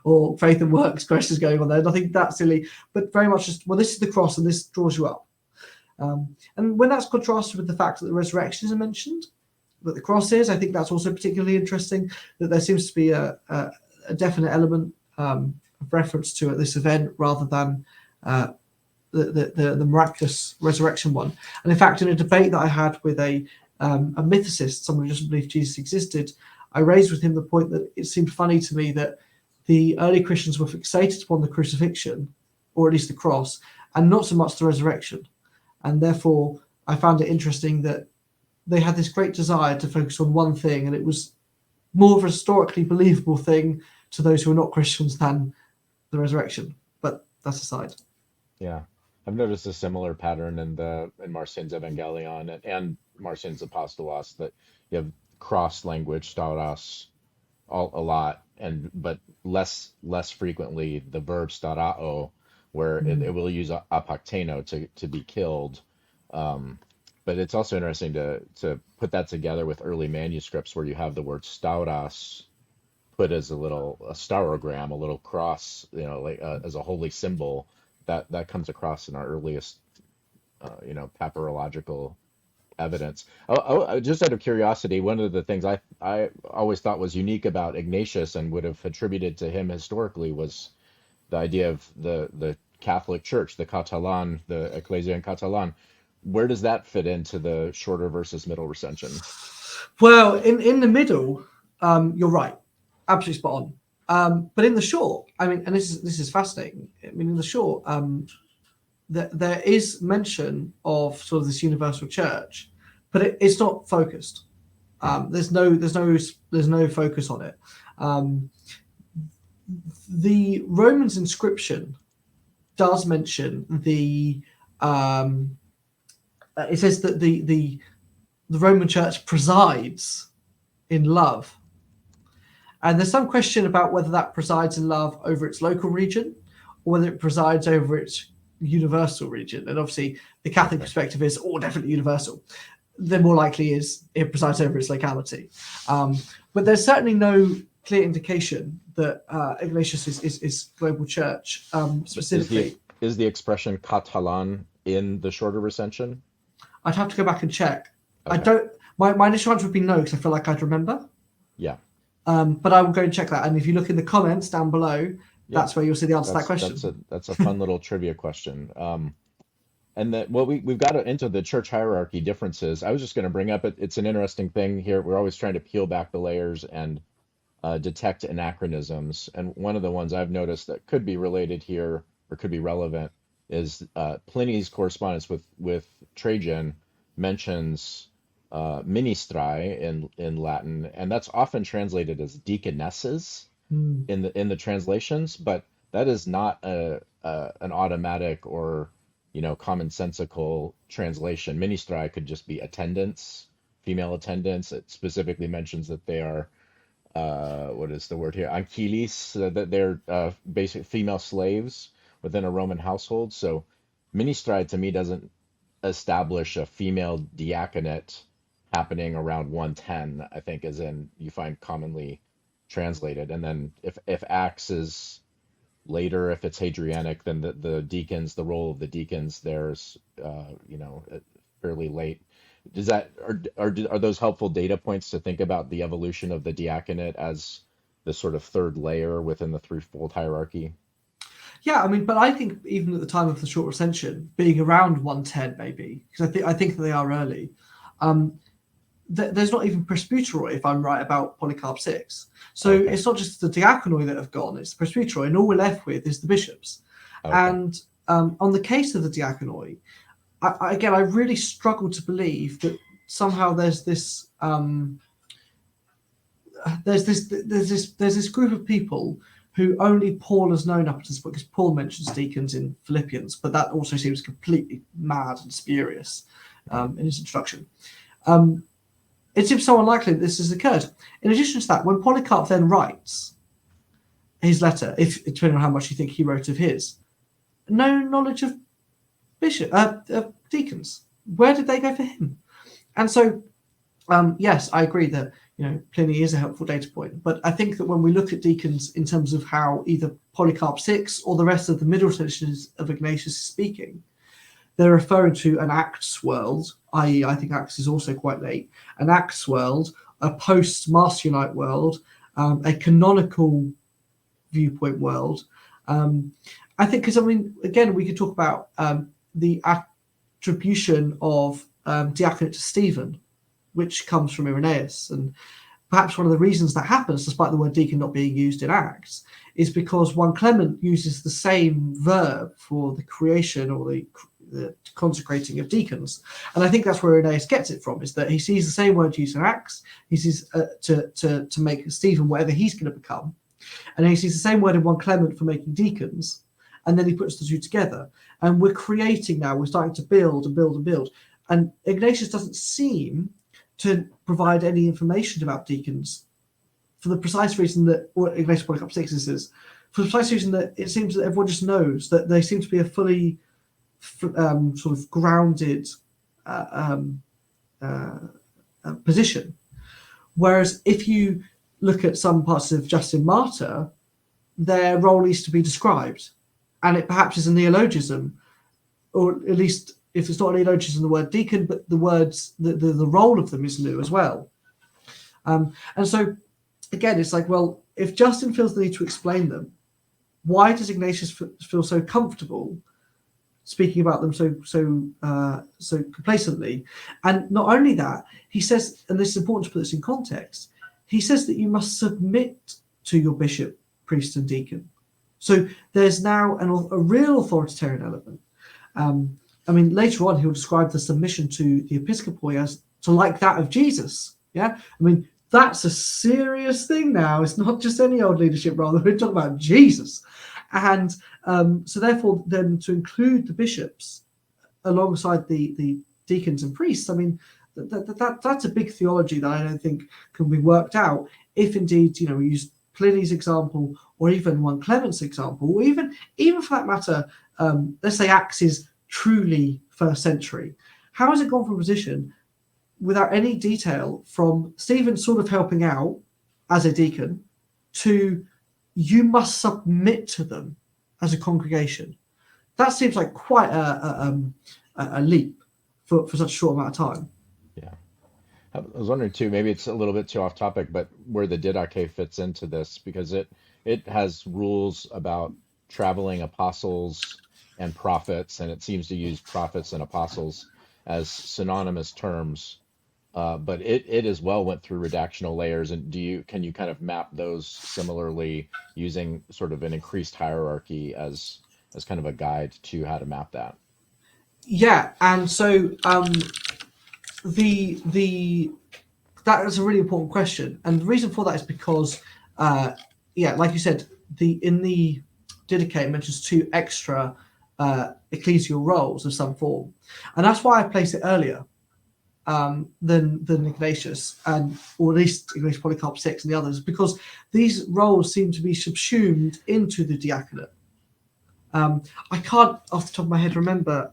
or faith and works questions going on there. Nothing that silly, but very much just, well, this is the cross and this draws you up. And when that's contrasted with the fact that the resurrections are mentioned, that the cross is, I think that's also particularly interesting, that there seems to be a definite element of reference to at this event rather than the miraculous resurrection one. And in fact, in a debate that I had with a mythicist, someone who doesn't believe Jesus existed, I raised with him the point that it seemed funny to me that the early Christians were fixated upon the crucifixion, or at least the cross, and not so much the resurrection. And therefore, I found it interesting that they had this great desire to focus on one thing, and it was more of a historically believable thing to those who are not Christians than the resurrection. But that's aside. Yeah, I've noticed a similar pattern in Marcion's Evangelion and Marcion's Apostolos, that you have cross language, stauros, a lot, but less frequently the verb staurao, where it will use apakteno to be killed. But it's also interesting to put that together with early manuscripts where you have the word stauros put as a staurogram, a little cross, like as a holy symbol. That comes across in our earliest, papyrological evidence. Just out of curiosity, one of the things I always thought was unique about Ignatius and would have attributed to him historically was the idea of the Catholic Church, the Catalan, the Ecclesia in Catalan. Where does that fit into the shorter versus middle recension? Well, in the middle, you're right, absolutely spot on. But in the short, I mean, and this is fascinating. I mean, in the short, there is mention of sort of this universal church, but it's not focused. There's no focus on it. The Romans inscription does mention it says that the Roman Church presides in love, and there's some question about whether that presides in love over its local region or whether it presides over its universal region. And obviously, the Catholic perspective is, definitely universal. The more likely is it presides over its locality. But there's certainly no clear indication that Ignatius is global church specifically. Is the expression Catalan in the shorter recension? I'd have to go back and check. Okay. I don't. My initial answer would be no, because I feel like I'd remember. Yeah. But I will go and check that. And if you look in the comments down below, that's where you'll see the answer to that question. That's a fun little trivia question. And that we've got into the church hierarchy differences. I was just going to bring up it's an interesting thing here. We're always trying to peel back the layers and detect anachronisms. And one of the ones I've noticed that could be related here or could be relevant is Pliny's correspondence with Trajan mentions ministrae in Latin, and that's often translated as deaconesses in the translations, but that is not an automatic or commonsensical translation. Ministrae could just be attendants, female attendants. It specifically mentions that they are what is the word here? Anchilis, that they're basic female slaves within a Roman household. So ministrae to me doesn't establish a female diaconate happening around 110, I think, as in you find commonly translated. And then if Acts is later, if it's Hadrianic, then the deacons, the role of the deacons there's fairly late. Does that are those helpful data points to think about the evolution of the diaconate as the sort of third layer within the threefold hierarchy? Yeah, I mean, but I think even at the time of the short recension, being around 110 maybe, because I think that they are early. There's not even presbyteroi, if I'm right, about Polycarp 6. So It's not just the diaconoi that have gone, it's the presbyteroi, and all we're left with is the bishops. Okay. And on the case of the diaconoi, I really struggle to believe that somehow there's this group of people who only Paul has known up to this point, because Paul mentions deacons in Philippians, but that also seems completely mad and spurious in his introduction. It seems so unlikely that this has occurred. In addition to that, when Polycarp then writes his letter, if depending on how much you think he wrote of his, no knowledge of deacons. Where did they go for him? And so, yes, I agree that Pliny is a helpful data point. But I think that when we look at deacons in terms of how either Polycarp VI or the rest of the middle traditions of Ignatius is speaking, they're referring to an Acts world, i.e., I think Acts is also quite late, an Acts world, a post-Marcionite world, a canonical viewpoint world. I think because, again, we could talk about the attribution of diaconate to Stephen, which comes from Irenaeus. And perhaps one of the reasons that happens, despite the word deacon not being used in Acts, is because 1 Clement uses the same verb for the creation or the consecrating of deacons. And I think that's where Irenaeus gets it from, is that he sees the same word used in Acts. He sees to make Stephen whatever he's going to become. And he sees the same word in 1 Clement for making deacons. And then he puts the two together. And we're creating now, we're starting to build and build and build. And Ignatius doesn't seem to provide any information about deacons for the precise reason that, or Ignatius Polycarp VI says, for the precise reason that it seems that everyone just knows that they seem to be a fully sort of grounded position. Whereas if you look at some parts of Justin Martyr, their role needs to be described. And it perhaps is a neologism, or at least if it's not a neologism, the word deacon, but the words, the role of them is new as well. And so, again, it's like, well, if Justin feels the need to explain them, why does Ignatius feel so comfortable speaking about them so complacently? And not only that, he says, and this is important to put this in context, he says that you must submit to your bishop, priest, and deacon. So there's now a real authoritarian element. Later on, he'll describe the submission to the episcopoi as to like that of Jesus. Yeah, that's a serious thing now. It's not just any old leadership role. We're talking about Jesus. And so therefore, then to include the bishops alongside the deacons and priests, that's a big theology that I don't think can be worked out if indeed, we use Pliny's example, or even 1 Clement's example, or even for that matter, let's say Acts is truly first century. How has it gone from a position without any detail from Stephen sort of helping out as a deacon to you must submit to them as a congregation? That seems like quite a leap for such a short amount of time. Yeah. I was wondering too, maybe it's a little bit too off topic, but where the Didache fits into this, because it has rules about traveling apostles and prophets, and it seems to use prophets and apostles as synonymous terms. But it as well went through redactional layers. And can you kind of map those similarly using sort of an increased hierarchy as kind of a guide to how to map that? Yeah, and so that is a really important question, and the reason for that is because, like you said, in the Didache it mentions 2 extra ecclesial roles of some form, and that's why I placed it earlier than Ignatius, or at least Ignatius Polycarp VI and the others, because these roles seem to be subsumed into the diaconate. I can't, off the top of my head, remember.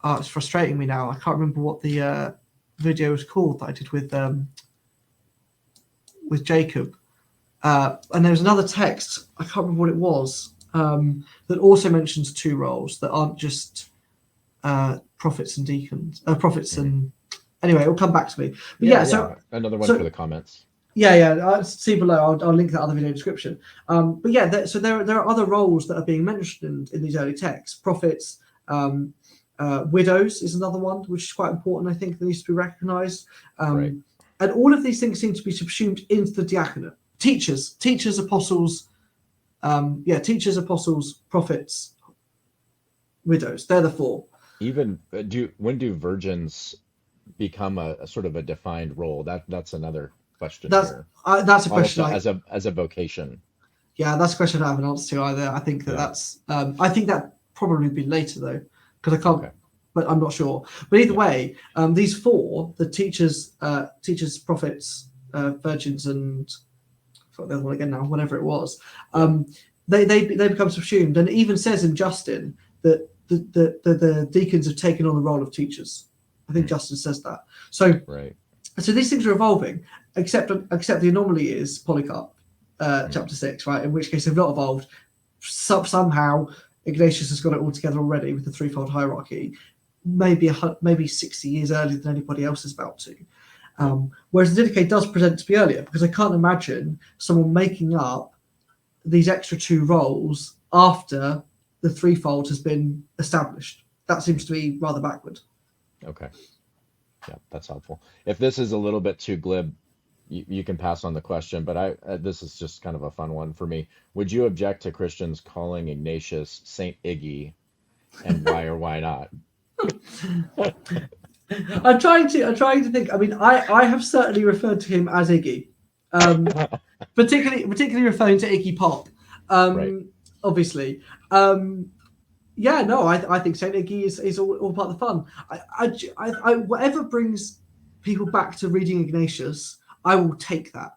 It's frustrating me now. I can't remember what the video was called that I did with Jacob. And there was another text, I can't remember what it was, that also mentions 2 roles that aren't just prophets and deacons. And anyway, it'll come back to me. But so another one for the comments. Yeah. See below. I'll link that other video description. But yeah, so there are other roles that are being mentioned in these early texts. Prophets, widows is another one, which is quite important. I think that needs to be recognised. Right. And all of these things seem to be subsumed into the diaconate. Teachers, apostles, teachers, apostles, prophets, widows. They're the 4. Even when do virgins become a sort of a defined role? That's another question here. That's a question as a vocation. Yeah, that's a question I have an answer to either. I think that's I think that probably be later though, because I can't. Okay. But I'm not sure. But either way, these 4, the teachers, prophets, virgins, and I forgot the other one again now, whatever it was, they become subsumed. And it even says in Justin that the deacons have taken on the role of teachers. I think Justin says that. So these things are evolving, except the anomaly is Polycarp, chapter 6, right? In which case they've not evolved. Somehow Ignatius has got it all together already with the threefold hierarchy, maybe 60 years earlier than anybody else is about to. Whereas the Didache does present to be earlier, because I can't imagine someone making up these extra 2 roles after the threefold has been established. That seems to be rather backward. Okay. Yeah, that's helpful. If this is a little bit too glib, you can pass on the question, but this is just kind of a fun one for me. Would you object to Christians calling Ignatius Saint Iggy, and why or why not? I'm trying to think. I mean, I have certainly referred to him as Iggy, particularly referring to Iggy Pop, obviously. Yeah, no, I think Saint Iggy is all part of the fun. I whatever brings people back to reading Ignatius, I will take that,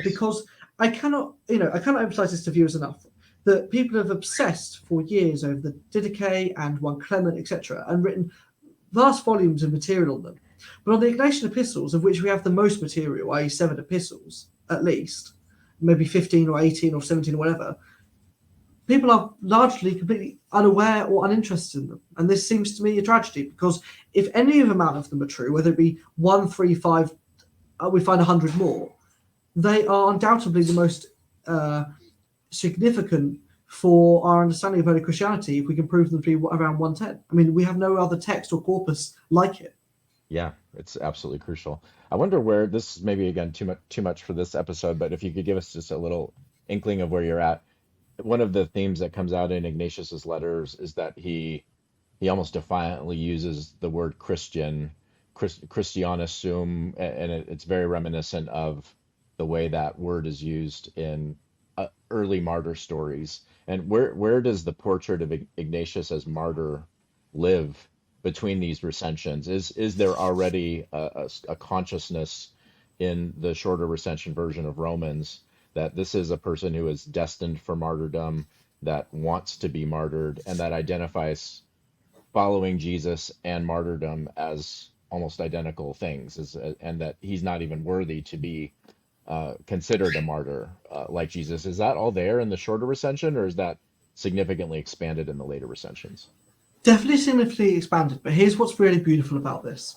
because I cannot emphasize this to viewers enough that people have obsessed for years over the Didache and 1 Clement, etc., and written vast volumes of material on them. But on the Ignatian epistles, of which we have the most material, i.e. 7 epistles at least, maybe 15 or 18 or 17 or whatever, people are largely completely unaware or uninterested in them. And this seems to me a tragedy, because if any amount of them are true, whether it be 1, 3, 5, we find 100 more, they are undoubtedly the most significant for our understanding of early Christianity, if we can prove them to be around 110. I mean, we have no other text or corpus like it. Yeah, it's absolutely crucial. I wonder where this is, maybe again too much for this episode, but if you could give us just a little inkling of where you're at. One of the themes that comes out in Ignatius's letters is that he almost defiantly uses the word Christian, Christianus sum, and it's very reminiscent of the way that word is used in early martyr stories. And where does the portrait of Ignatius as martyr live between these recensions? Is there already a consciousness in the shorter recension version of Romans that this is a person who is destined for martyrdom, that wants to be martyred, and that identifies following Jesus and martyrdom as almost identical things, and that he's not even worthy to be considered a martyr like Jesus? Is that all there in the shorter recension, or is that significantly expanded in the later recensions? Definitely significantly expanded, but here's what's really beautiful about this.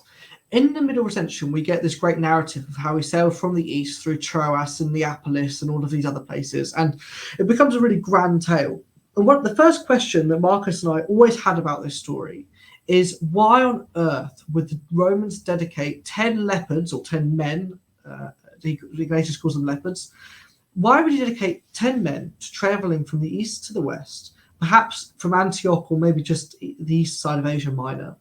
In the middle recension, we get this great narrative of how he sailed from the east through Troas and Neapolis and all of these other places, and it becomes a really grand tale. And the first question that Marcus and I always had about this story is, why on earth would the Romans dedicate 10 leopards, or 10 men, Ignatius calls them leopards, why would he dedicate 10 men to travelling from the east to the west, perhaps from Antioch or maybe just the east side of Asia Minor,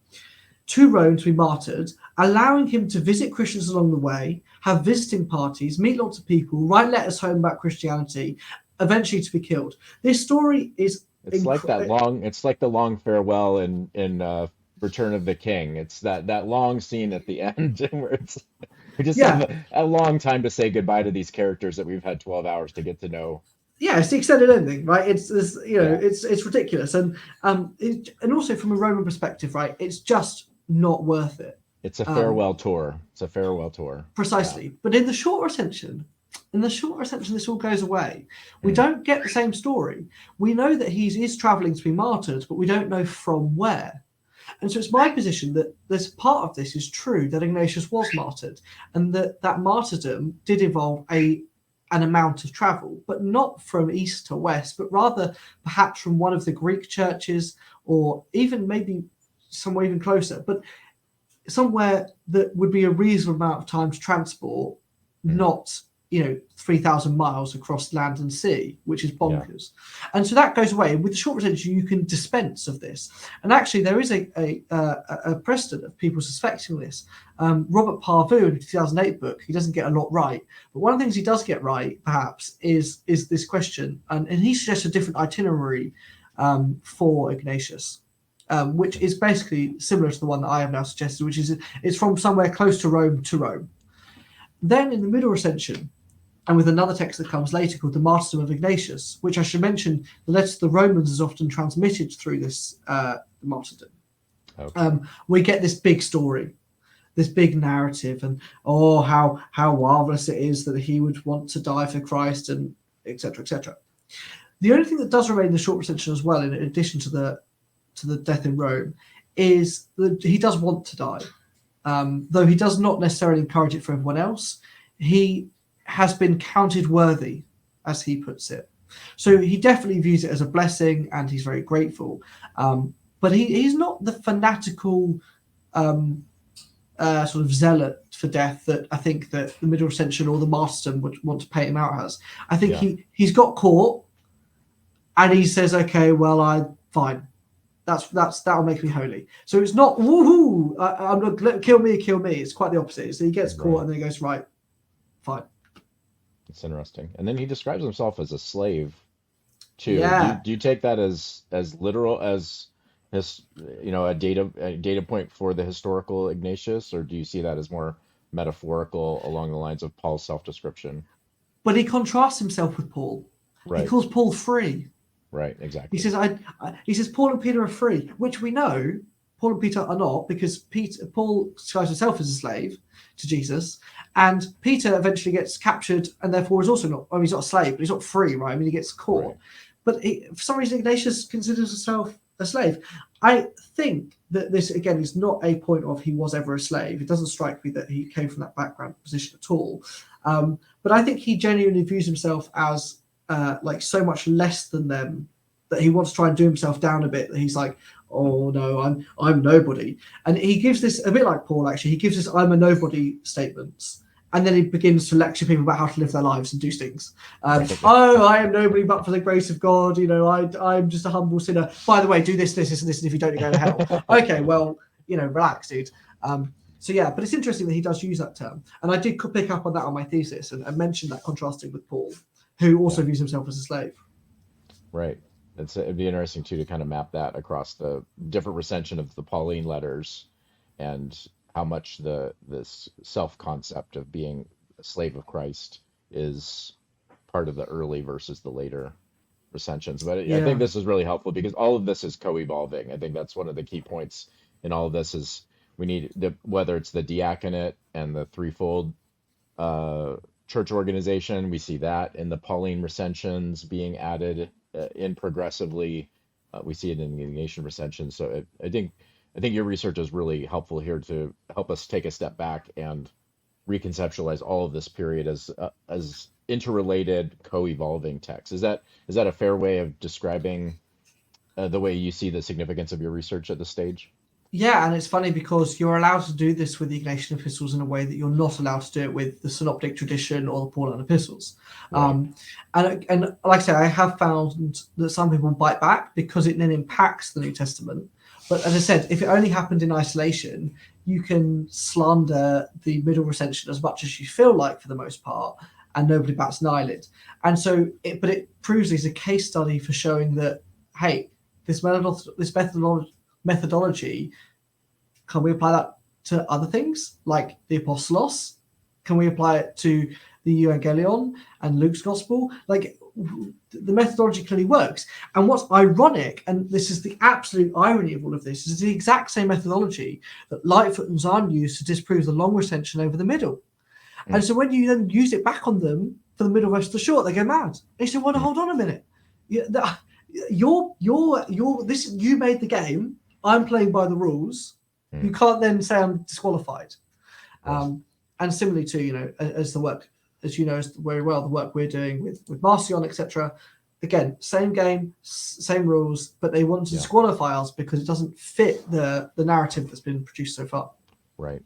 to Rome to be martyred, allowing him to visit Christians along the way, have visiting parties, meet lots of people, write letters home about Christianity, eventually to be killed? This story is like the long farewell in Return of the King. It's that long scene at the end where we just have a long time to say goodbye to these characters that we've had 12 hours to get to know. Yeah, it's the extended ending, right? It's it's ridiculous, and also from a Roman perspective, right? It's just not worth it. It's a farewell tour. It's a farewell tour. Precisely. Yeah. But in the short recension, this all goes away. We don't get the same story. We know that he is traveling to be martyred, but we don't know from where. And so it's my position that there's part of this is true, that Ignatius was martyred, and that martyrdom did involve an amount of travel, but not from east to west, but rather perhaps from one of the Greek churches, or even maybe somewhere even closer, but somewhere that would be a reasonable amount of time to transport, not 3,000 miles across land and sea, which is bonkers. Yeah. And so that goes away. With the short recension, you can dispense of this. And actually, there is a precedent of people suspecting this. Robert Parvu, in the 2008 book, he doesn't get a lot right. But one of the things he does get right, perhaps, is this question. And he suggests a different itinerary for Ignatius, which is basically similar to the one that I have now suggested, which is it's from somewhere close to Rome to Rome. Then in the middle recension, and with another text that comes later called the Martyrdom of Ignatius, which I should mention, the letter to the Romans is often transmitted through this martyrdom. Okay. We get this big story, this big narrative, and how marvelous it is that he would want to die for Christ, and etc. etc. The only thing that does remain in the short recension as well, in addition to the death in Rome, is that he does want to die, though he does not necessarily encourage it for everyone else. He has been counted worthy, as he puts it. So he definitely views it as a blessing, and he's very grateful. But he's not the fanatical sort of zealot for death that I think that the middle recension or the martyrdom would want to paint him out as. I think he's got caught, and he says, "Okay, well, fine. That'll make me holy." So it's not woohoo. I'm not kill me. It's quite the opposite. So he gets caught, and then he goes, "Right, fine." It's interesting. And then he describes himself as a slave too. Yeah. Do you take that as literal as his, a data point for the historical Ignatius, or do you see that as more metaphorical along the lines of Paul's self-description? But he contrasts himself with Paul. Right. He calls Paul free. Right, exactly. He says, he says Paul and Peter are free, which we know Paul and Peter are not, because Paul describes himself as a slave to Jesus, and Peter eventually gets captured and therefore is also not. He's not a slave, but he's not free, right? I mean, he gets caught. Right. But for some reason, Ignatius considers himself a slave. I think that this, again, is not a point of he was ever a slave. It doesn't strike me that he came from that background position at all. But I think he genuinely views himself as like so much less than them that he wants to try and do himself down a bit. That he's like, oh no, I'm nobody. And he gives this, a bit like Paul actually, he gives this "I'm a nobody" statements. And then he begins to lecture people about how to live their lives and do things. Oh, I am nobody but for the grace of God. I'm just a humble sinner. By the way, do this, and this, and if you don't, you go to hell. Okay, well, relax, dude. So yeah, but it's interesting that he does use that term. And I did pick up on that on my thesis and mention that contrasting with Paul, who also views himself as a slave. Right. It'd be interesting too to kind of map that across the different recension of the Pauline letters, and how much this self-concept of being a slave of Christ is part of the early versus the later recensions. But I think this is really helpful because all of this is co-evolving. I think that's one of the key points in all of this is we need whether it's the diaconate and the threefold church organization, we see that in the Pauline recensions being added in progressively. We see it in the Ignatian recension. So I think your research is really helpful here to help us take a step back and reconceptualize all of this period as interrelated, co-evolving texts. Is that a fair way of describing the way you see the significance of your research at this stage? Yeah, and it's funny because you're allowed to do this with the Ignatian epistles in a way that you're not allowed to do it with the Synoptic tradition or the Pauline epistles. Right. And like I say, I have found that some people bite back because it then impacts the New Testament. But as I said, if it only happened in isolation, you can slander the middle recension as much as you feel like for the most part, and nobody bats an eyelid. And so, it proves it's a case study for showing that, hey, this methodology, can we apply that to other things like the Apostolos? Can we apply it to the Evangelion and Luke's Gospel? Like, the methodology clearly works. And what's ironic, and this is the absolute irony of all of this, is the exact same methodology that Lightfoot and Zahn used to disprove the long recension over the middle. And so when you then use it back on them for the middle versus the short, they go mad. They say, well, hold on a minute. You made the game. I'm playing by the rules. You can't then say I'm disqualified. And similarly to, as the work, as you know very well, the work we're doing with Marcion, etc. Again, same game, same rules, but they want to disqualify us because it doesn't fit the narrative that's been produced so far. Right.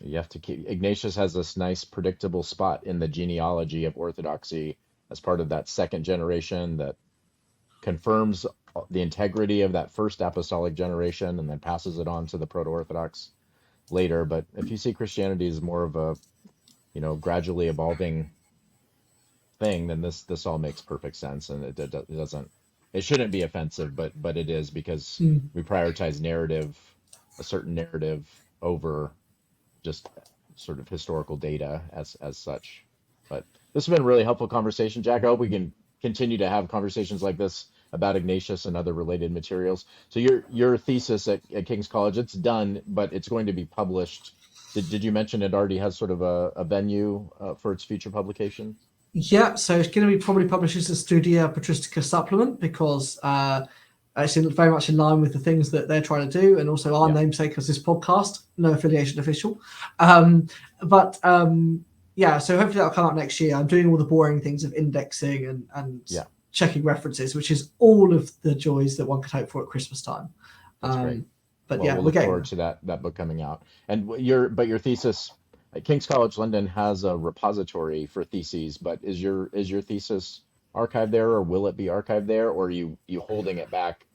You have to keep. Ignatius has this nice predictable spot in the genealogy of orthodoxy as part of that second generation that confirms the integrity of that first apostolic generation and then passes it on to the proto-orthodox later. But if you see Christianity as more of a gradually evolving thing, then this all makes perfect sense, and it shouldn't be offensive, but it is, because we prioritize a certain narrative over just sort of historical data as such. But this has been a really helpful conversation, Jack. I hope we can continue to have conversations like this about Ignatius and other related materials. So your thesis at King's College, it's done, but it's going to be published. Did you mention it already has sort of a venue for its future publication? Yeah, so it's going to be probably published as a Studia Patristica supplement because it's very much in line with the things that they're trying to do, and also our namesake as this podcast, no affiliation official. Yeah, so hopefully that'll come out next year. I'm doing all the boring things of indexing and checking references, which is all of the joys that one could hope for at Christmas time. That's great. But we'll look forward to that book coming out. And your thesis at King's College London has a repository for theses, but is your thesis archived there, or will it be archived there, or are you holding it back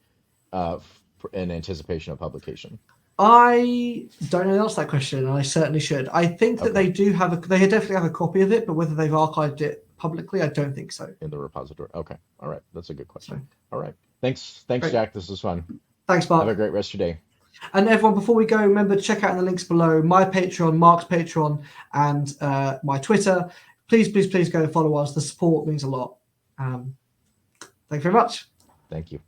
in anticipation of publication? I don't know the answer to that question, and I certainly should. I think that they definitely have a copy of it, but whether they've archived it publicly, I don't think so. In the repository. Okay. All right. That's a good question. All right. Thanks, Jack. This was fun. Thanks, Mark. Have a great rest of your day. And everyone, before we go, remember to check out the links below my Patreon, Mark's Patreon, and my Twitter. Please go follow us. The support means a lot. Thank you very much. Thank you.